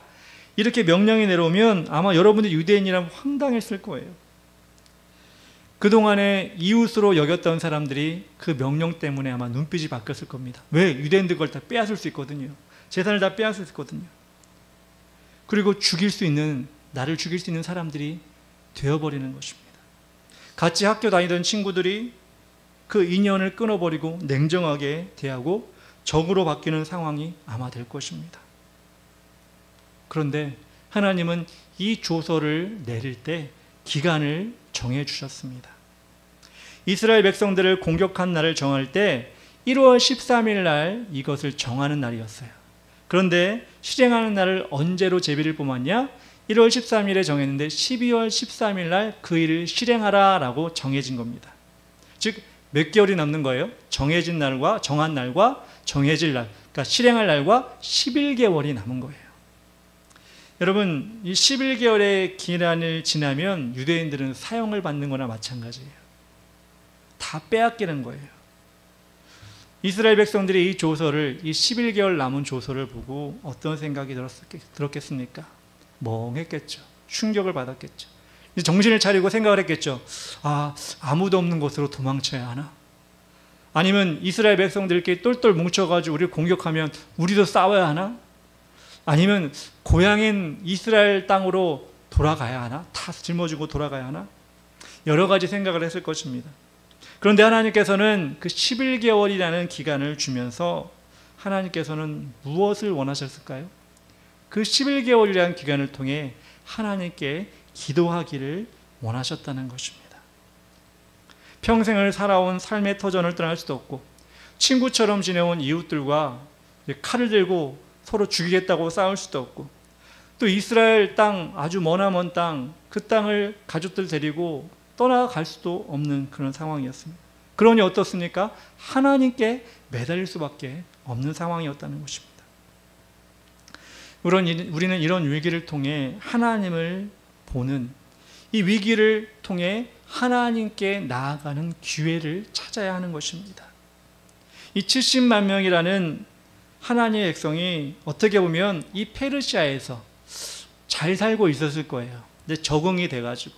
이렇게 명령이 내려오면 아마 여러분들 유대인이라면 황당했을 거예요. 그동안에 이웃으로 여겼던 사람들이 그 명령 때문에 아마 눈빛이 바뀌었을 겁니다. 왜? 유대인들 걸 다 빼앗을 수 있거든요. 재산을 다 빼앗을 수 있거든요. 그리고 나를 죽일 수 있는 사람들이 되어버리는 것입니다. 같이 학교 다니던 친구들이 그 인연을 끊어버리고 냉정하게 대하고 적으로 바뀌는 상황이 아마 될 것입니다. 그런데 하나님은 이 조서를 내릴 때 기간을 정해 주셨습니다. 이스라엘 백성들을 공격한 날을 정할 때 1월 13일 날 이것을 정하는 날이었어요. 그런데 실행하는 날을 언제로 제비를 뽑았냐? 1월 13일에 정했는데 12월 13일 날 그 일을 실행하라 라고 정해진 겁니다. 즉 몇 개월이 남는 거예요? 정해진 날과 정한 날과 정해질 날, 그러니까 실행할 날과 11개월이 남은 거예요. 여러분, 이 11개월의 기간을 지나면 유대인들은 사형을 받는 거나 마찬가지예요. 다 빼앗기는 거예요. 이스라엘 백성들이 이 조서를, 이 11개월 남은 조서를 보고 어떤 생각이 들었겠습니까? 멍했겠죠. 충격을 받았겠죠. 정신을 차리고 생각을 했겠죠. 아무도 없는 곳으로 도망쳐야 하나? 아니면 이스라엘 백성들끼리 똘똘 뭉쳐가지고 우리를 공격하면 우리도 싸워야 하나? 아니면 고향인 이스라엘 땅으로 돌아가야 하나? 다 짊어지고 돌아가야 하나? 여러 가지 생각을 했을 것입니다. 그런데 하나님께서는 그 11개월이라는 기간을 주면서 하나님께서는 무엇을 원하셨을까요? 그 11개월이라는 기간을 통해 하나님께 기도하기를 원하셨다는 것입니다. 평생을 살아온 삶의 터전을 떠날 수도 없고 친구처럼 지내온 이웃들과 칼을 들고 서로 죽이겠다고 싸울 수도 없고 또 이스라엘 땅, 아주 머나먼 땅, 그 땅을 가족들 데리고 떠나갈 수도 없는 그런 상황이었습니다. 그러니 어떻습니까? 하나님께 매달릴 수밖에 없는 상황이었다는 것입니다. 우리는 이런 위기를 통해 하나님을 보는, 이 위기를 통해 하나님께 나아가는 기회를 찾아야 하는 것입니다. 이 70만 명이라는 하나님의 백성이 어떻게 보면 이 페르시아에서 잘 살고 있었을 거예요. 이제 적응이 돼가지고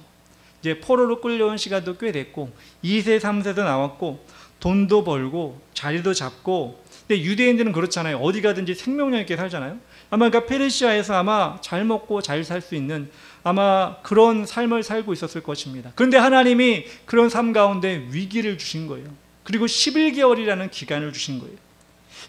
이제 포로로 끌려온 시간도 꽤 됐고 2세 3세도 나왔고 돈도 벌고 자리도 잡고. 근데 유대인들은 그렇잖아요. 어디 가든지 생명력 있게 살잖아요. 아마 그러니까 페르시아에서 아마 잘 먹고 잘 살 수 있는 아마 그런 삶을 살고 있었을 것입니다. 그런데 하나님이 그런 삶 가운데 위기를 주신 거예요. 그리고 11개월이라는 기간을 주신 거예요.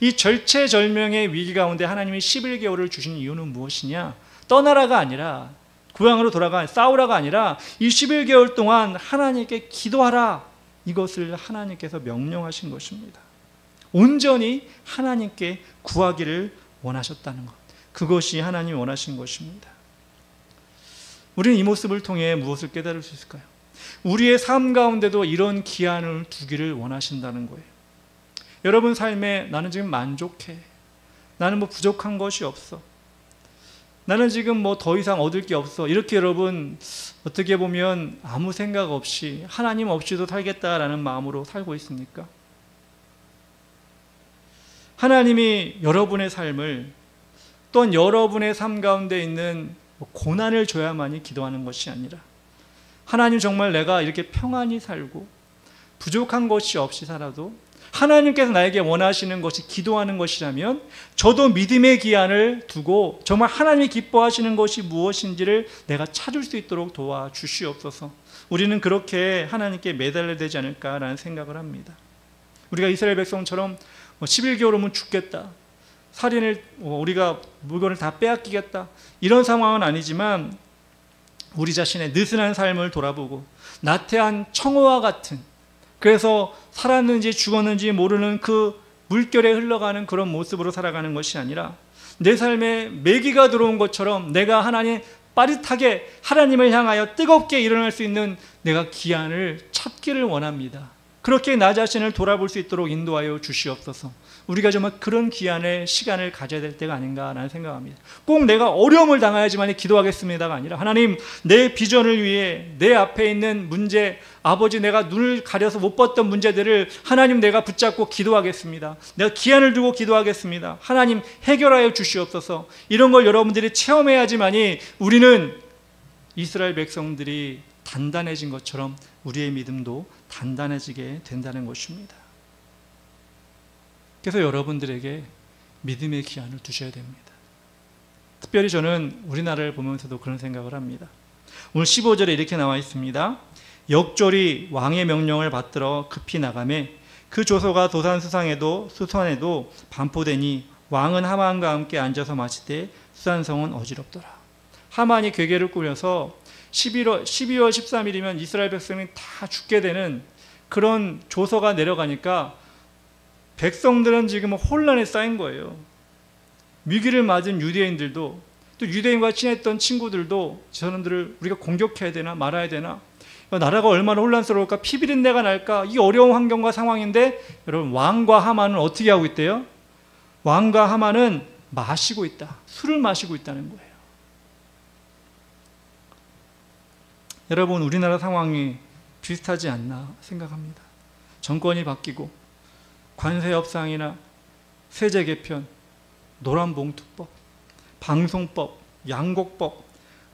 이 절체절명의 위기 가운데 하나님이 11개월을 주신 이유는 무엇이냐? 떠나라가 아니라, 고향으로 돌아가 싸우라가 아니라 이 11개월 동안 하나님께 기도하라, 이것을 하나님께서 명령하신 것입니다. 온전히 하나님께 구하기를 원하셨다는 것, 그것이 하나님이 원하신 것입니다. 우리는 이 모습을 통해 무엇을 깨달을 수 있을까요? 우리의 삶 가운데도 이런 기한을 두기를 원하신다는 거예요. 여러분 삶에 나는 지금 만족해, 나는 뭐 부족한 것이 없어, 나는 지금 뭐 더 이상 얻을 게 없어, 이렇게 여러분 어떻게 보면 아무 생각 없이 하나님 없이도 살겠다라는 마음으로 살고 있습니까? 하나님이 여러분의 삶을, 또한 여러분의 삶 가운데 있는 고난을 줘야만이 기도하는 것이 아니라, 하나님 정말 내가 이렇게 평안히 살고 부족한 것이 없이 살아도 하나님께서 나에게 원하시는 것이 기도하는 것이라면 저도 믿음의 기한을 두고 정말 하나님이 기뻐하시는 것이 무엇인지를 내가 찾을 수 있도록 도와주시옵소서. 우리는 그렇게 하나님께 매달려야 되지 않을까라는 생각을 합니다. 우리가 이스라엘 백성처럼 11개월 오면 죽겠다, 살인을 우리가 물건을 다 빼앗기겠다, 이런 상황은 아니지만 우리 자신의 느슨한 삶을 돌아보고 나태한 청어와 같은, 그래서 살았는지 죽었는지 모르는 그 물결에 흘러가는 그런 모습으로 살아가는 것이 아니라 내 삶에 매기가 들어온 것처럼 내가 하나님 빠릿하게 하나님을 향하여 뜨겁게 일어날 수 있는 내가 기한을 찾기를 원합니다. 그렇게 나 자신을 돌아볼 수 있도록 인도하여 주시옵소서. 우리가 정말 그런 기한의 시간을 가져야 될 때가 아닌가라는 생각합니다. 꼭 내가 어려움을 당해야지만 기도하겠습니다가 아니라, 하나님 내 비전을 위해 내 앞에 있는 문제, 아버지 내가 눈을 가려서 못 봤던 문제들을 하나님 내가 붙잡고 기도하겠습니다. 내가 기한을 두고 기도하겠습니다. 하나님 해결하여 주시옵소서. 이런 걸 여러분들이 체험해야지만이 우리는 이스라엘 백성들이 단단해진 것처럼 우리의 믿음도 단단해지게 된다는 것입니다. 그래서 여러분들에게 믿음의 기한을 두셔야 됩니다. 특별히 저는 우리나라를 보면서도 그런 생각을 합니다. 오늘 15절에 이렇게 나와 있습니다. 역졸이 왕의 명령을 받들어 급히 나가매 그 조서가 도산수산에도 반포되니 왕은 하만과 함께 앉아서 마시되 수산성은 어지럽더라. 하만이 괴계를 꾸려서 12월 13일이면 이스라엘 백성이 다 죽게 되는 그런 조서가 내려가니까 백성들은 지금 혼란에 쌓인 거예요. 위기를 맞은 유대인들도, 또 유대인과 친했던 친구들도 저 사람들을 우리가 공격해야 되나 말아야 되나, 나라가 얼마나 혼란스러울까, 피비린내가 날까, 이 어려운 환경과 상황인데 여러분 왕과 하만은 어떻게 하고 있대요? 왕과 하만은 마시고 있다, 술을 마시고 있다는 거예요. 여러분 우리나라 상황이 비슷하지 않나 생각합니다. 정권이 바뀌고 관세 협상이나 세제 개편, 노란봉투법, 방송법, 양곡법,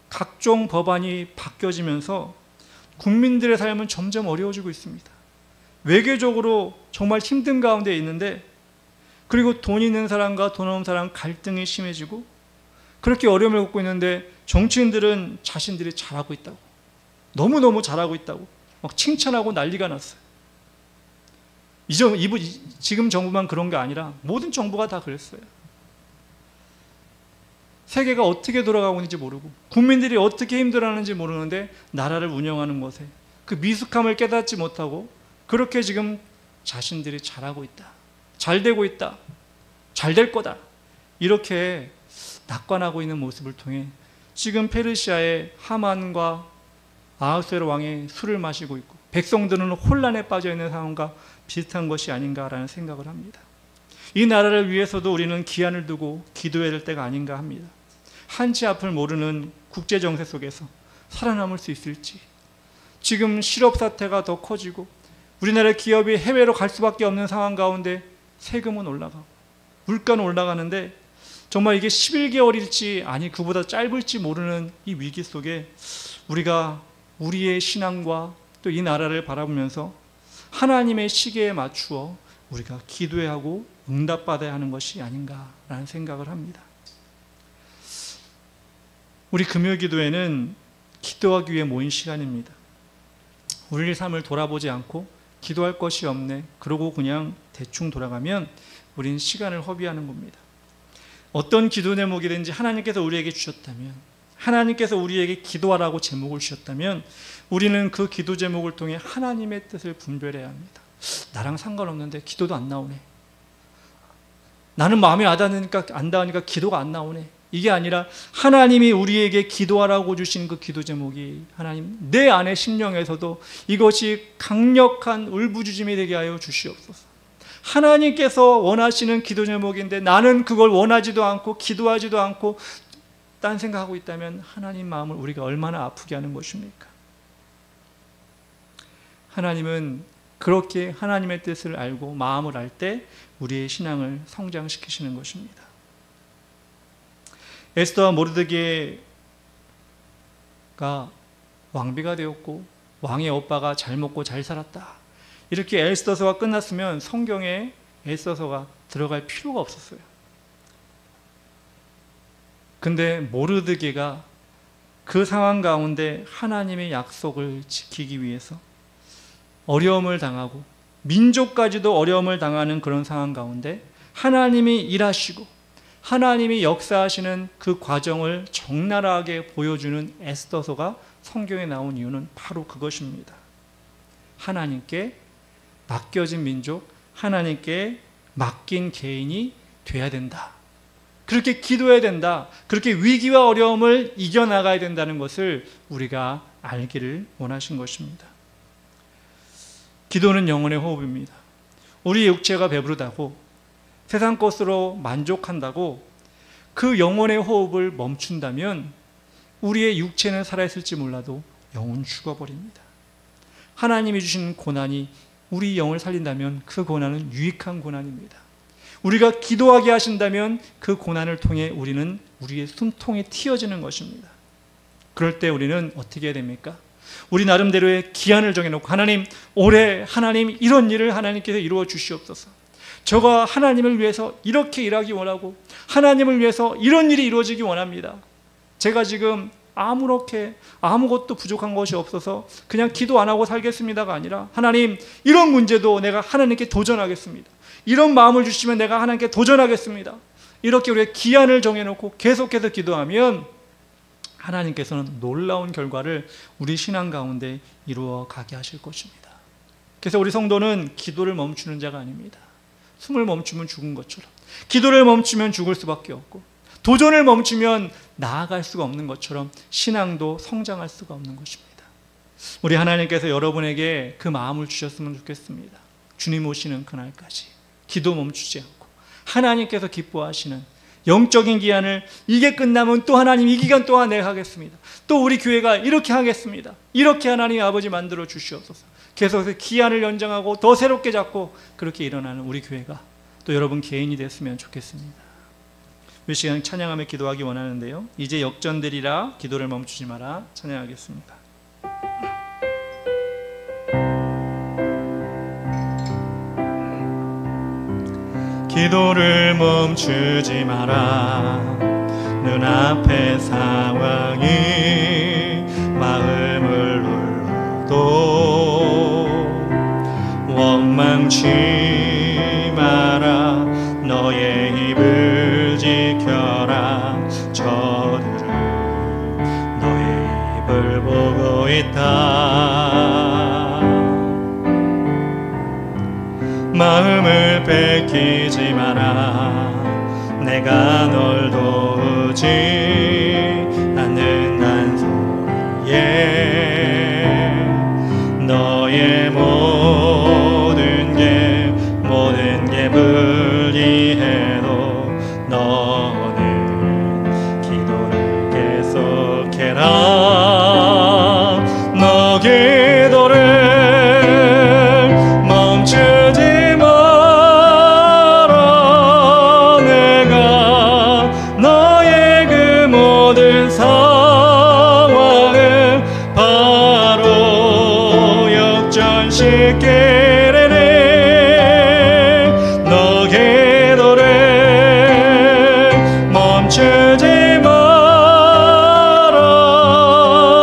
각종 법안이 바뀌어지면서 국민들의 삶은 점점 어려워지고 있습니다. 외교적으로 정말 힘든 가운데 있는데, 그리고 돈 있는 사람과 돈 없는 사람 갈등이 심해지고, 그렇게 어려움을 겪고 있는데 정치인들은 자신들이 잘하고 있다고, 너무너무 잘하고 있다고 막 칭찬하고 난리가 났어요. 지금 정부만 그런 게 아니라 모든 정부가 다 그랬어요. 세계가 어떻게 돌아가고 있는지 모르고 국민들이 어떻게 힘들어하는지 모르는데 나라를 운영하는 것에 그 미숙함을 깨닫지 못하고 그렇게 지금 자신들이 잘하고 있다, 잘 되고 있다, 잘 될 거다, 이렇게 낙관하고 있는 모습을 통해 지금 페르시아의 하만과 아하수에로 왕이 술을 마시고 있고 백성들은 혼란에 빠져 있는 상황과 비슷한 것이 아닌가라는 생각을 합니다. 이 나라를 위해서도 우리는 기한을 두고 기도해야 될 때가 아닌가 합니다. 한치 앞을 모르는 국제 정세 속에서 살아남을 수 있을지, 지금 실업 사태가 더 커지고 우리나라 기업이 해외로 갈 수밖에 없는 상황 가운데 세금은 올라가고 물가는 올라가는데 정말 이게 11개월일지 아니 그보다 짧을지 모르는 이 위기 속에 우리가 우리의 신앙과 또 이 나라를 바라보면서 하나님의 시계에 맞추어 우리가 기도해야 하고 응답받아야 하는 것이 아닌가라는 생각을 합니다. 우리 금요기도회는 기도하기 위해 모인 시간입니다. 우리의 삶을 돌아보지 않고 기도할 것이 없네, 그러고 그냥 대충 돌아가면 우린 시간을 허비하는 겁니다. 어떤 기도 제목이든지 하나님께서 우리에게 주셨다면, 하나님께서 우리에게 기도하라고 제목을 주셨다면 우리는 그 기도 제목을 통해 하나님의 뜻을 분별해야 합니다. 나랑 상관없는데 기도도 안 나오네, 나는 마음에 안 닿으니까 기도가 안 나오네, 이게 아니라 하나님이 우리에게 기도하라고 주신 그 기도 제목이 하나님 내 안의 심령에서도 이것이 강력한 울부짖음이 되게 하여 주시옵소서. 하나님께서 원하시는 기도 제목인데 나는 그걸 원하지도 않고 기도하지도 않고 딴 생각하고 있다면 하나님 마음을 우리가 얼마나 아프게 하는 것입니까? 하나님은 그렇게 하나님의 뜻을 알고 마음을 알 때 우리의 신앙을 성장시키시는 것입니다. 에스더와 모르드게가 왕비가 되었고 왕의 오빠가 잘 먹고 잘 살았다, 이렇게 에스더서가 끝났으면 성경에 에스더서가 들어갈 필요가 없었어요. 근데 모르드게가 그 상황 가운데 하나님의 약속을 지키기 위해서 어려움을 당하고 민족까지도 어려움을 당하는 그런 상황 가운데 하나님이 일하시고 하나님이 역사하시는 그 과정을 적나라하게 보여주는 에스더서가 성경에 나온 이유는 바로 그것입니다. 하나님께 맡겨진 민족, 하나님께 맡긴 개인이 돼야 된다, 그렇게 기도해야 된다, 그렇게 위기와 어려움을 이겨나가야 된다는 것을 우리가 알기를 원하신 것입니다. 기도는 영혼의 호흡입니다. 우리 육체가 배부르다고, 세상 것으로 만족한다고 그 영혼의 호흡을 멈춘다면 우리의 육체는 살아있을지 몰라도 영혼은 죽어버립니다. 하나님이 주신 고난이 우리 영을 살린다면 그 고난은 유익한 고난입니다. 우리가 기도하게 하신다면 그 고난을 통해 우리는 우리의 숨통이 틔어지는 것입니다. 그럴 때 우리는 어떻게 해야 됩니까? 우리 나름대로의 기한을 정해놓고 하나님, 올해 하나님 이런 일을 하나님께서 이루어 주시옵소서. 저가 하나님을 위해서 이렇게 일하기 원하고 하나님을 위해서 이런 일이 이루어지기 원합니다. 제가 지금 아무것도 부족한 것이 없어서 그냥 기도 안 하고 살겠습니다가 아니라 하나님, 이런 문제도 내가 하나님께 도전하겠습니다. 이런 마음을 주시면 내가 하나님께 도전하겠습니다. 이렇게 우리가 기한을 정해놓고 계속해서 기도하면 하나님께서는 놀라운 결과를 우리 신앙 가운데 이루어 가게 하실 것입니다. 그래서 우리 성도는 기도를 멈추는 자가 아닙니다. 숨을 멈추면 죽은 것처럼, 기도를 멈추면 죽을 수밖에 없고, 도전을 멈추면 나아갈 수가 없는 것처럼 신앙도 성장할 수가 없는 것입니다. 우리 하나님께서 여러분에게 그 마음을 주셨으면 좋겠습니다. 주님 오시는 그날까지 기도 멈추지 않고 하나님께서 기뻐하시는 영적인 기한을, 이게 끝나면 또 하나님 이 기간 동안 내가 하겠습니다, 또 우리 교회가 이렇게 하겠습니다, 이렇게 하나님 아버지 만들어 주시옵소서. 계속해서 기한을 연장하고 더 새롭게 잡고 그렇게 일어나는 우리 교회가 또 여러분 개인이 됐으면 좋겠습니다. 이 시간 찬양하며 기도하기 원하는데요, 이제 역전되리라 기도를 멈추지 마라 찬양하겠습니다. 기도를 멈추지 마라, 눈앞의 상황이 마음을 눌러도 원망치 마라. 너의 입을 지켜라. 저들은 너의 입을 보고 있다. 마음을 뺏기지 마라. 내가 널 도우지 않는단 소리에 너의 모든 게 불리해도 너는 기도를 계속해라. 너 기도를 멈추지 마라. 내가 너의 그 모든 상황을 바로 역전시키리니 너 기도를 멈추지 마라.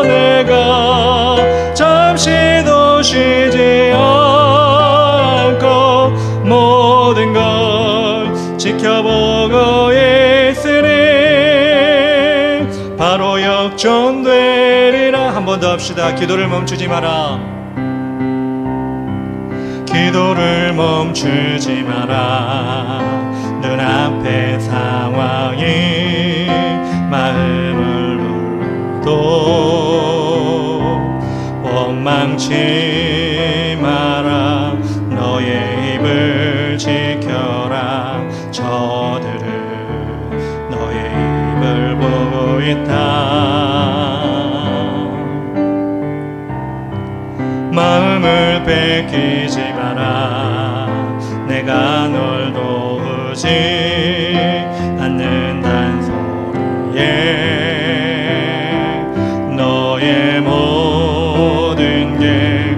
내가 잠시도 쉬지 않고 모든 걸 지켜보고 있으니 바로 역전되리라. 한 번 더 합시다. 기도를 멈추지 마라. 기도를 멈추지 마라. 눈앞의 상황이 마음을 눌러도 원망치 마라. 너의 입을 지켜라. 저들은 너의 입을 보고 있다. 마음을 뺏기지 마라. 내가 널 도우지 않는단 소리에 너의 모든 게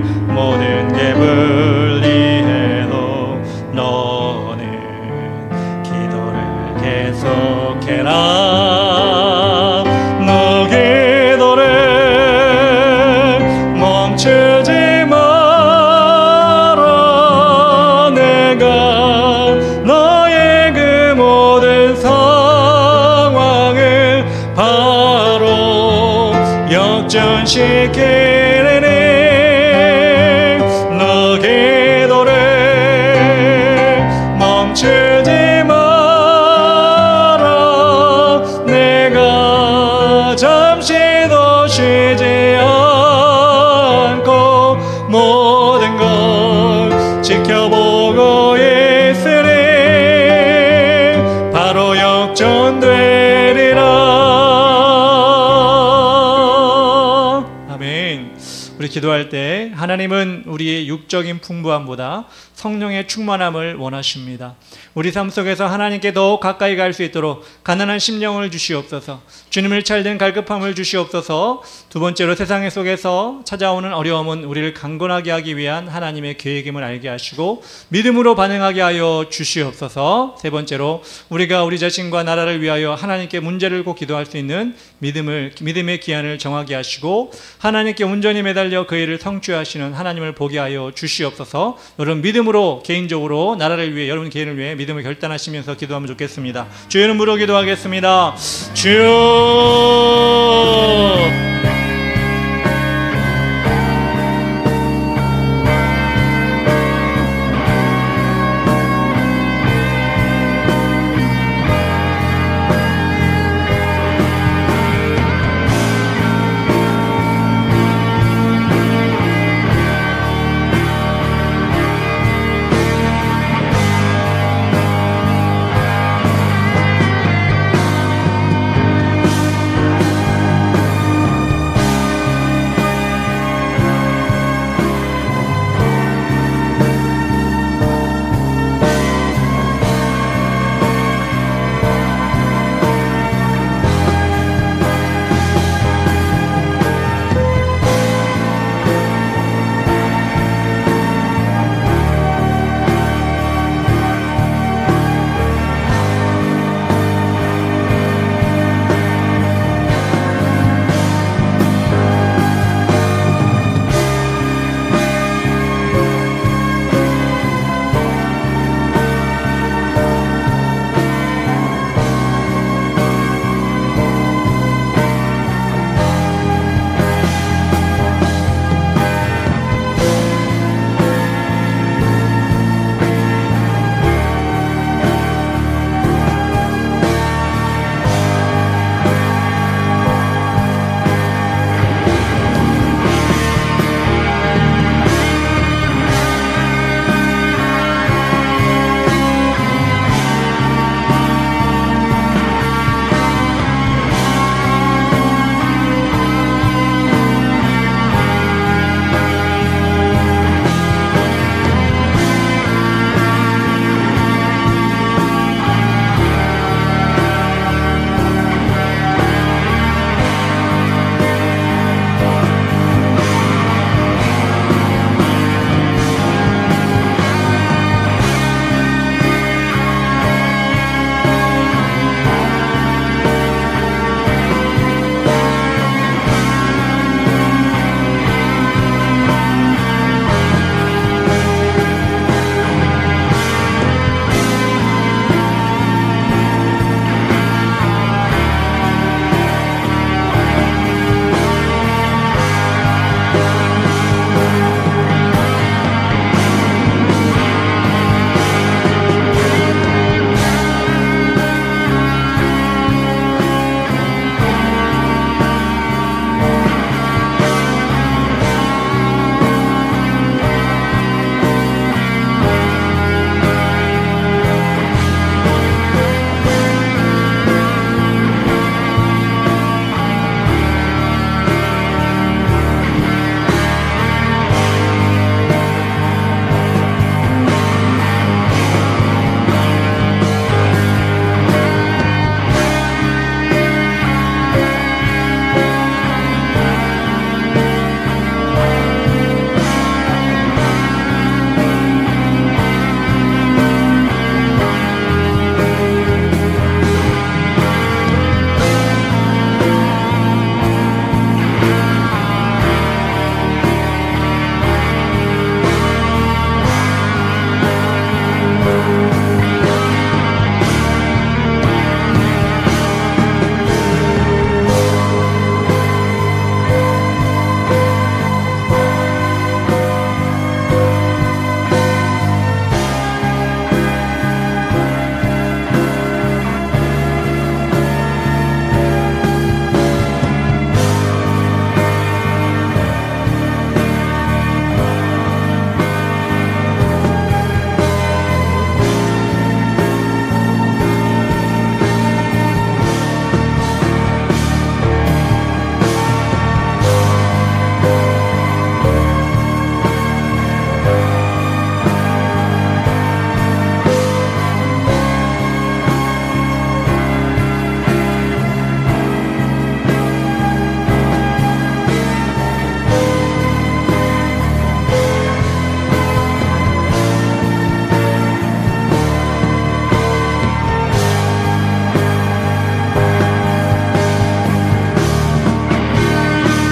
불리해도 너는 기도를 계속해라. 너 기도를 멈추지 역전시키리니 너 기도를 멈추지 마라. 내가 잠시도 쉬지 않고 모든 걸 지켜보고 있으니 바로 역전되리라. 우리 기도할 때 하나님은 우리의 육적인 풍부함보다 성령의 충만함을 원하십니다. 우리 삶 속에서 하나님께 더 가까이 갈 수 있도록 가난한 심령을 주시옵소서. 주님을 찾는 갈급함을 주시옵소서. 두 번째로 세상 속에서 찾아오는 어려움은 우리를 강건하게 하기 위한 하나님의 계획임을 알게 하시고 믿음으로 반응하게 하여 주시옵소서. 세 번째로 우리가 우리 자신과 나라를 위하여 하나님께 문제를 꼭 기도할 수 있는 믿음의 기한을 정하게 하시고 하나님께 온전히 매달려 그 일을 성취하시는 하나님을 보게 하여 주시옵소서. 여러분 믿음으로 개인적으로 나라를 위해 여러분 개인을 위해 믿음을 결단하시면서 기도하면 좋겠습니다. 주의 이름으로 기도하겠습니다. 주여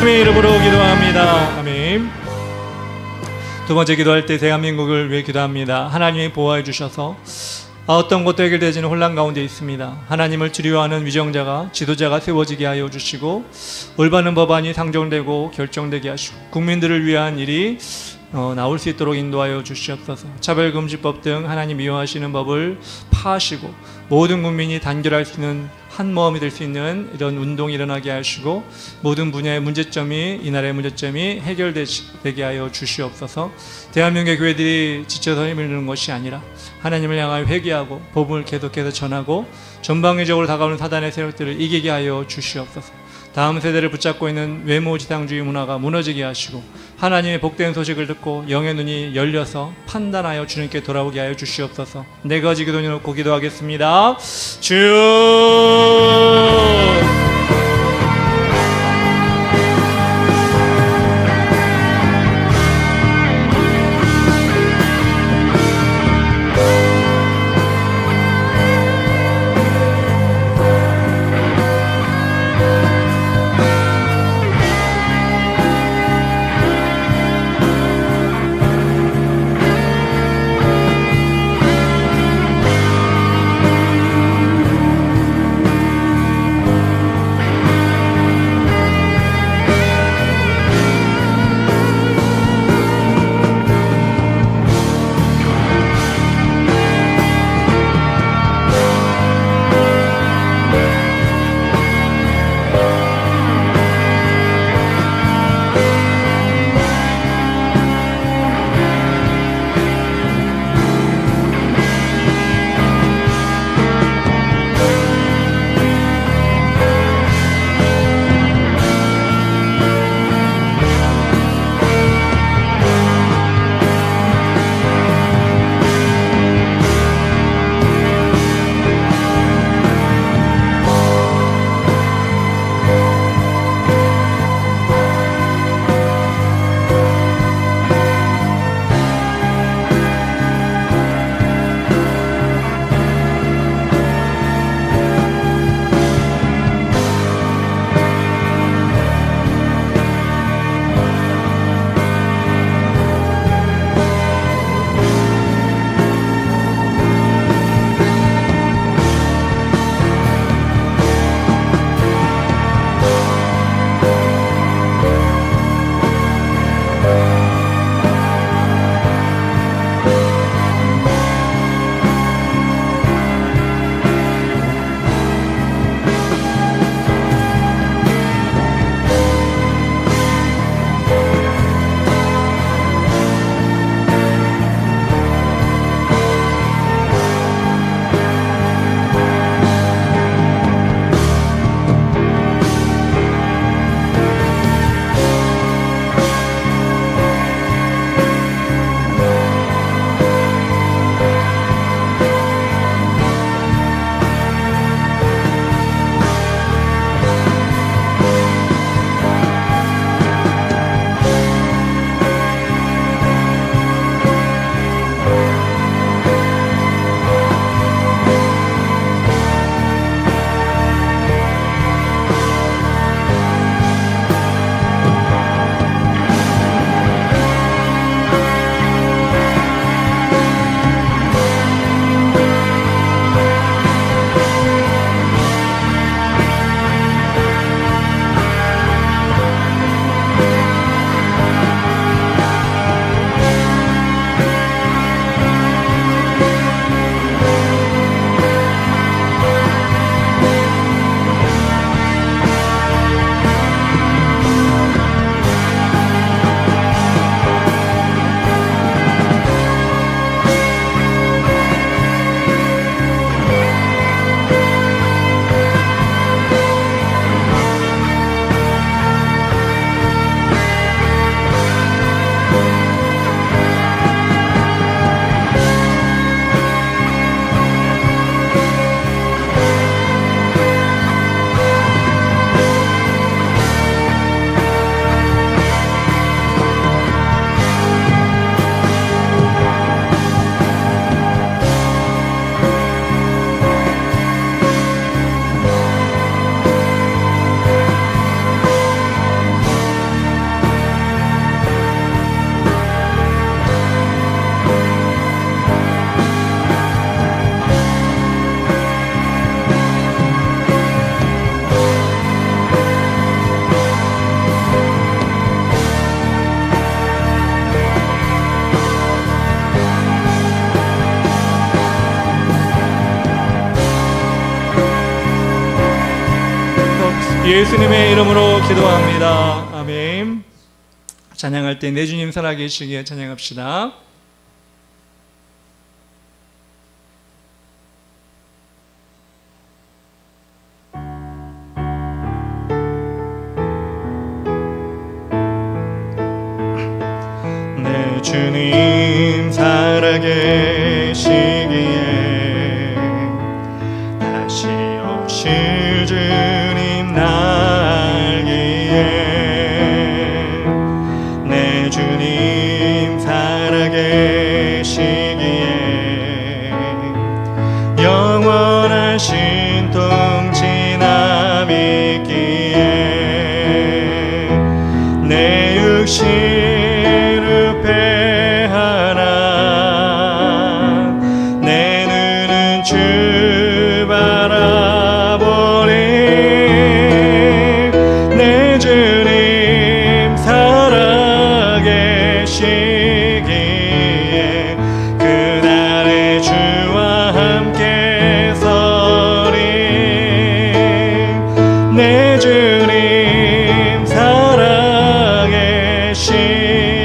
예수님의 이름으로 기도합니다. 아멘. 두 번째 기도할 때 대한민국을 위해 기도합니다. 하나님이 보호해 주셔서 어떤 것도 해결되지는 혼란 가운데 있습니다. 하나님을 두려워하는 위정자가 지도자가 세워지게 하여 주시고 올바른 법안이 상정되고 결정되게 하시고 국민들을 위한 일이 나올 수 있도록 인도하여 주시옵소서. 차별금지법 등 하나님 미워하시는 법을 파하시고 모든 국민이 단결할 수 있는 한 마음이 될 수 있는 이런 운동이 일어나게 하시고 모든 분야의 문제점이 이 나라의 문제점이 해결되게 하여 주시옵소서. 대한민국의 교회들이 지쳐서 힘을 내는 것이 아니라 하나님을 향하여 회개하고 복음을 계속해서 전하고 전방위적으로 다가오는 사단의 세력들을 이기게 하여 주시옵소서. 다음 세대를 붙잡고 있는 외모지상주의 문화가 무너지게 하시고 하나님의 복된 소식을 듣고 영의 눈이 열려서 판단하여 주님께 돌아오게 하여 주시옵소서. 네 가지 기도 놓고 기도하겠습니다. 주여 예수님의 이름으로 기도합니다. 아멘. 찬양할 때 내 주님 살아계시기에 찬양합시다. 내 주님 살아계시기에 다시 오실 주님 날기에 내 주님 살아계시기에 영원한 신통치나 믿기에 내 육신을 패하나 내 눈은 주 바라보리 내 주님 살아계시기에 그날에 주와 함께 서리 내 주님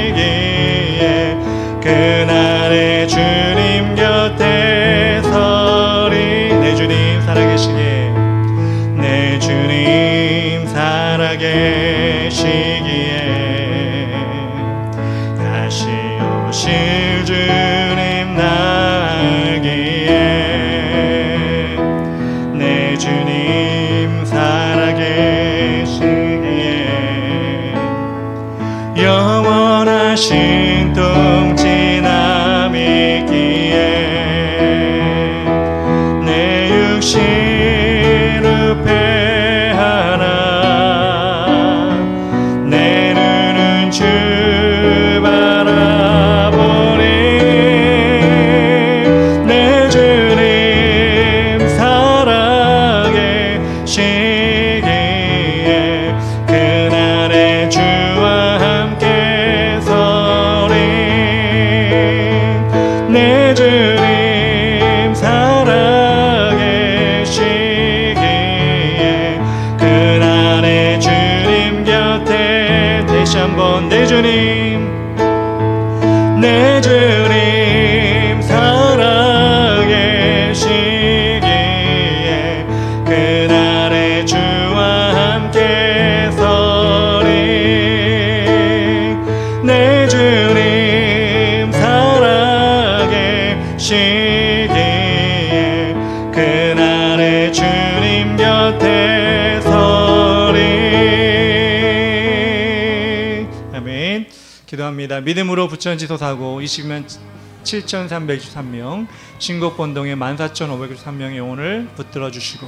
살아계시기에 그날에 주님 곁에 서리 내 주님 살아계시기에 내 주님 살아계시기에 다시 오실 주님 날기에 내 주님 살아계시기에 영원한 신통치나 믿기에 내 육신을 패하나 내 눈은 주 바라보리 내 주님 살아계시기에 그날에 주와 함께 서리 내 주님 살아계시기에 그날에 주님 곁에 다시 한번 내 주님 살아계시기에 그날에 주와 함께 서리 내 주님 살아계시기에 그날에 주님 곁에 서리 아멘. 기도합니다. 믿음으로 부천지소사고 20만 7,363명 신곡본동의 14,563명의 영혼을 붙들어 주시고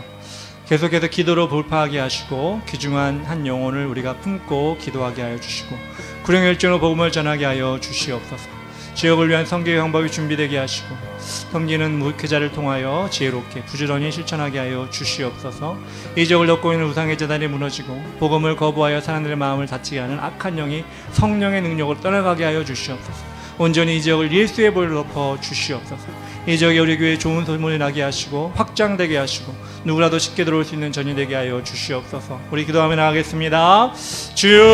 계속해서 기도로 돌파하게 하시고 귀중한 한 영혼을 우리가 품고 기도하게 하여 주시고 구령혈전으로 복음을 전하게 하여 주시옵소서. 지역을 위한 선교의 방법이 준비되게 하시고 섬기는 목회자를 통하여 지혜롭게 부지런히 실천하게 하여 주시옵소서. 이 지역을 덮고 있는 우상의 제단이 무너지고 복음을 거부하여 사람들의 마음을 다치게 하는 악한 영이 성령의 능력으로 떠나가게 하여 주시옵소서. 온전히 이 지역을 예수의 보혈로 덮어 주시옵소서. 이 지역에 우리 교회에 좋은 소문이 나게 하시고 확장되게 하시고 누구라도 쉽게 들어올 수 있는 전이 되게 하여 주시옵소서. 우리 기도하며 나가겠습니다. 주여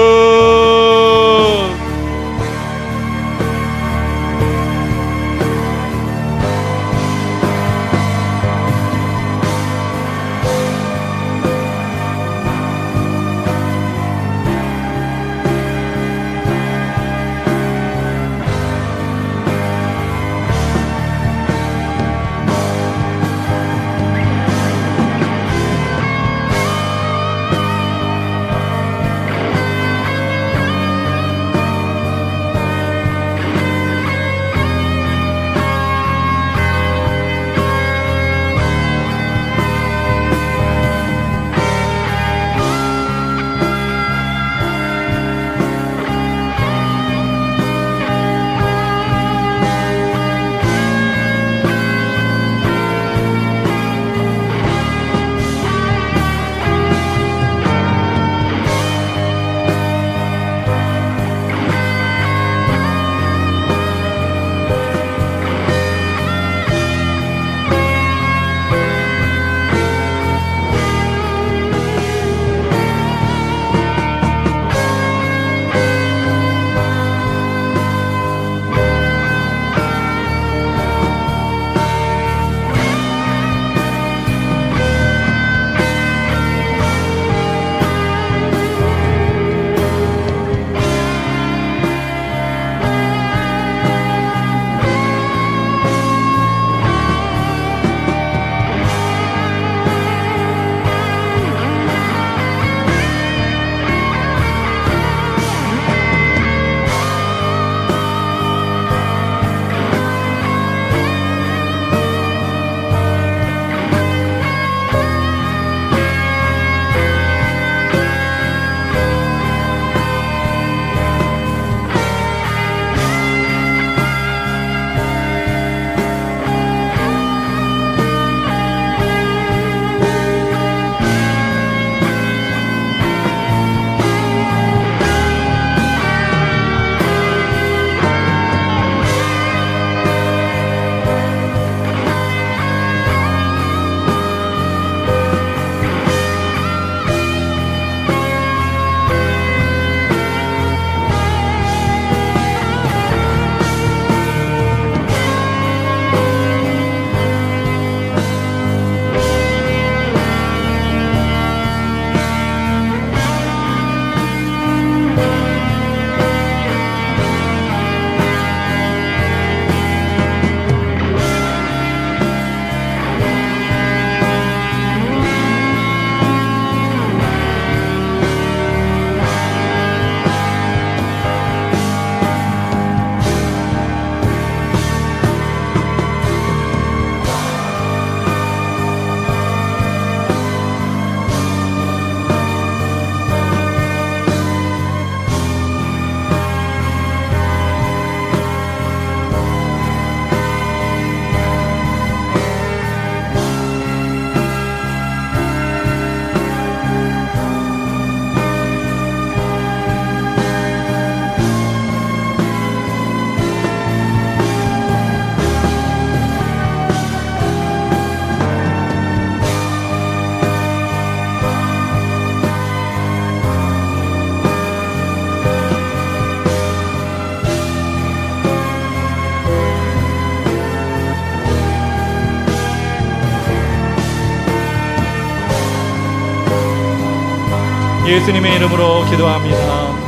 예수님의 이름으로 기도합니다.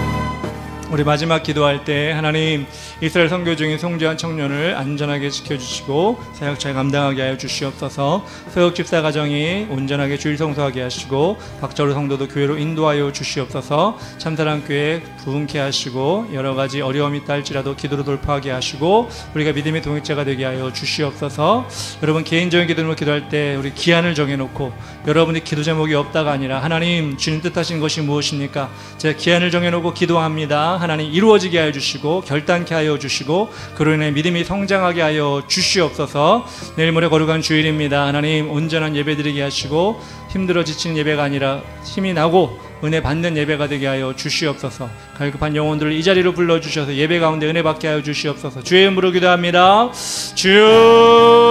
우리 마지막 기도할 때 하나님 이스라엘 선교 중인 송지한 청년을 안전하게 지켜주시고 사역 잘 감당하게 하여 주시옵소서. 서역 집사 가정이 온전하게 주일 성수하게 하시고 박철우 성도도 교회로 인도하여 주시옵소서. 참사랑교회 부흥케 하시고 여러 가지 어려움이 있다 할지라도 기도로 돌파하게 하시고 우리가 믿음의 동역자가 되게 하여 주시옵소서. 여러분 개인적인 기도로 기도할 때 우리 기한을 정해놓고 여러분이 기도 제목이 없다가 아니라 하나님 주님 뜻하신 것이 무엇입니까? 제가 기한을 정해놓고 기도합니다. 하나님 이루어지게 하여 주시고 결단케 하여 주시고 그로 인해 믿음이 성장하게 하여 주시옵소서. 내일 모레 거룩한 주일입니다. 하나님 온전한 예배 드리게 하시고 힘들어 지치는 예배가 아니라 힘이 나고 은혜 받는 예배가 되게 하여 주시옵소서. 갈급한 영혼들을 이 자리로 불러주셔서 예배 가운데 은혜 받게 하여 주시옵소서. 주의 이름으로 기도합니다. 주여.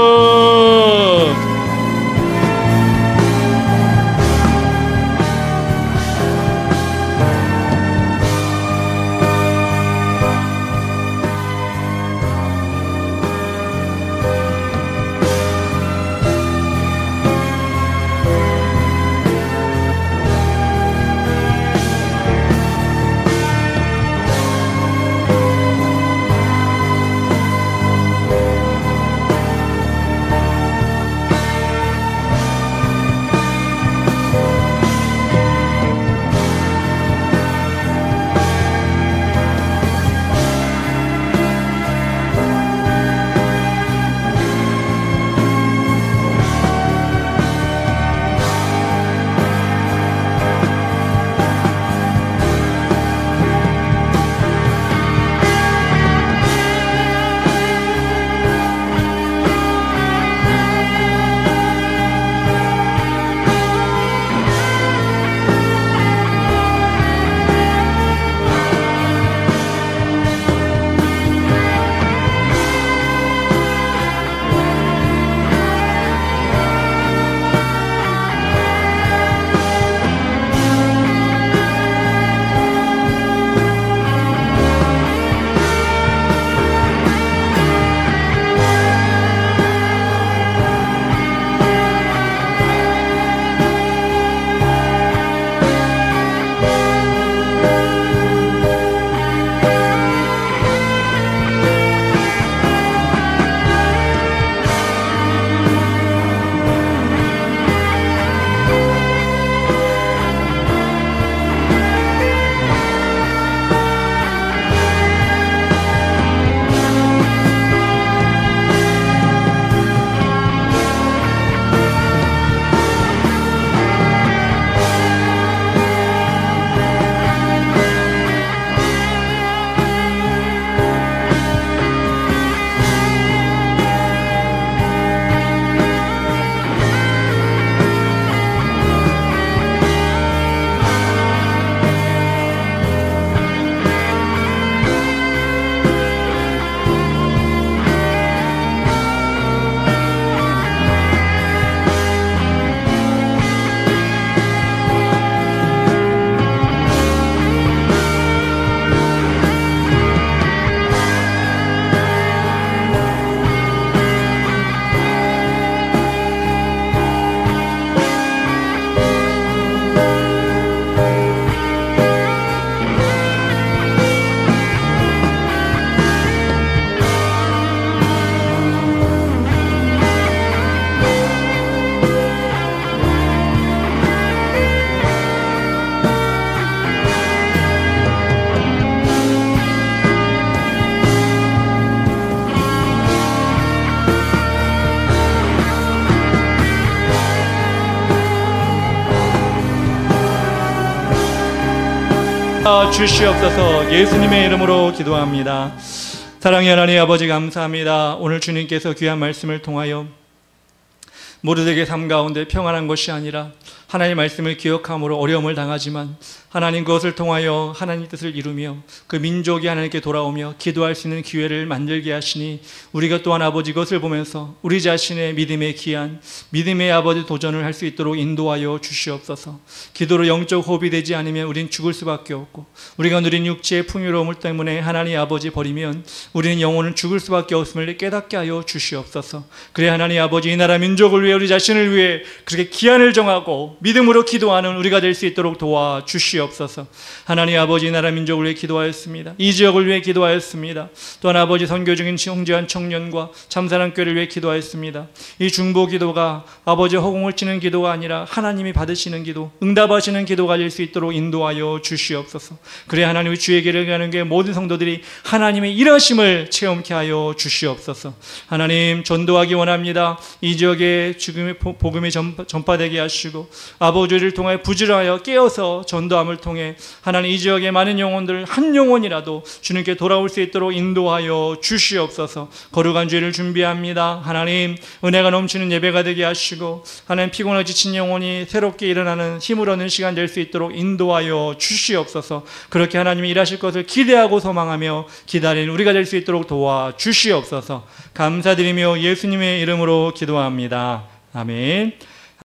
주시옵소서. 예수님의 이름으로 기도합니다. 사랑의 하나님 아버지 감사합니다. 오늘 주님께서 귀한 말씀을 통하여 모두에게 삶 가운데 평안한 것이 아니라 하나님의 말씀을 기억함으로 어려움을 당하지만 하나님 그것을 통하여 하나님 뜻을 이루며 그 민족이 하나님께 돌아오며 기도할 수 있는 기회를 만들게 하시니 우리가 또한 아버지 그것을 보면서 우리 자신의 믿음의 기한 믿음의 아버지 도전을 할 수 있도록 인도하여 주시옵소서. 기도로 영적 호흡이 되지 않으면 우린 죽을 수밖에 없고 우리가 누린 육체의 풍요로움을 때문에 하나님 아버지 버리면 우리는 영혼은 죽을 수밖에 없음을 깨닫게 하여 주시옵소서. 그래 하나님 아버지 이 나라 민족을 위해 우리 자신을 위해 그렇게 기한을 정하고 믿음으로 기도하는 우리가 될 수 있도록 도와주시옵소서. 하나님 아버지 나라 민족을 위해 기도하였습니다. 이 지역을 위해 기도하였습니다. 또한 아버지 선교 중인 홍지한 청년과 참사랑교회를 위해 기도하였습니다. 이 중보 기도가 아버지 허공을 치는 기도가 아니라 하나님이 받으시는 기도, 응답하시는 기도가 될 수 있도록 인도하여 주시옵소서. 그래 하나님 주의 길을 가는 게 모든 성도들이 하나님의 일하심을 체험케 하여 주시옵소서. 하나님 전도하기 원합니다. 이 지역에 지금의 복음이 전파되게 하시고 아버지를 통해 부지런하여 깨어서 전도함을 통해 하나님 이 지역의 많은 영혼들 한 영혼이라도 주님께 돌아올 수 있도록 인도하여 주시옵소서. 거룩한 죄를 준비합니다. 하나님 은혜가 넘치는 예배가 되게 하시고 하나님 피곤하고 지친 영혼이 새롭게 일어나는 힘을 얻는 시간 될 수 있도록 인도하여 주시옵소서. 그렇게 하나님이 일하실 것을 기대하고 소망하며 기다리는 우리가 될 수 있도록 도와주시옵소서. 감사드리며 예수님의 이름으로 기도합니다. 아멘.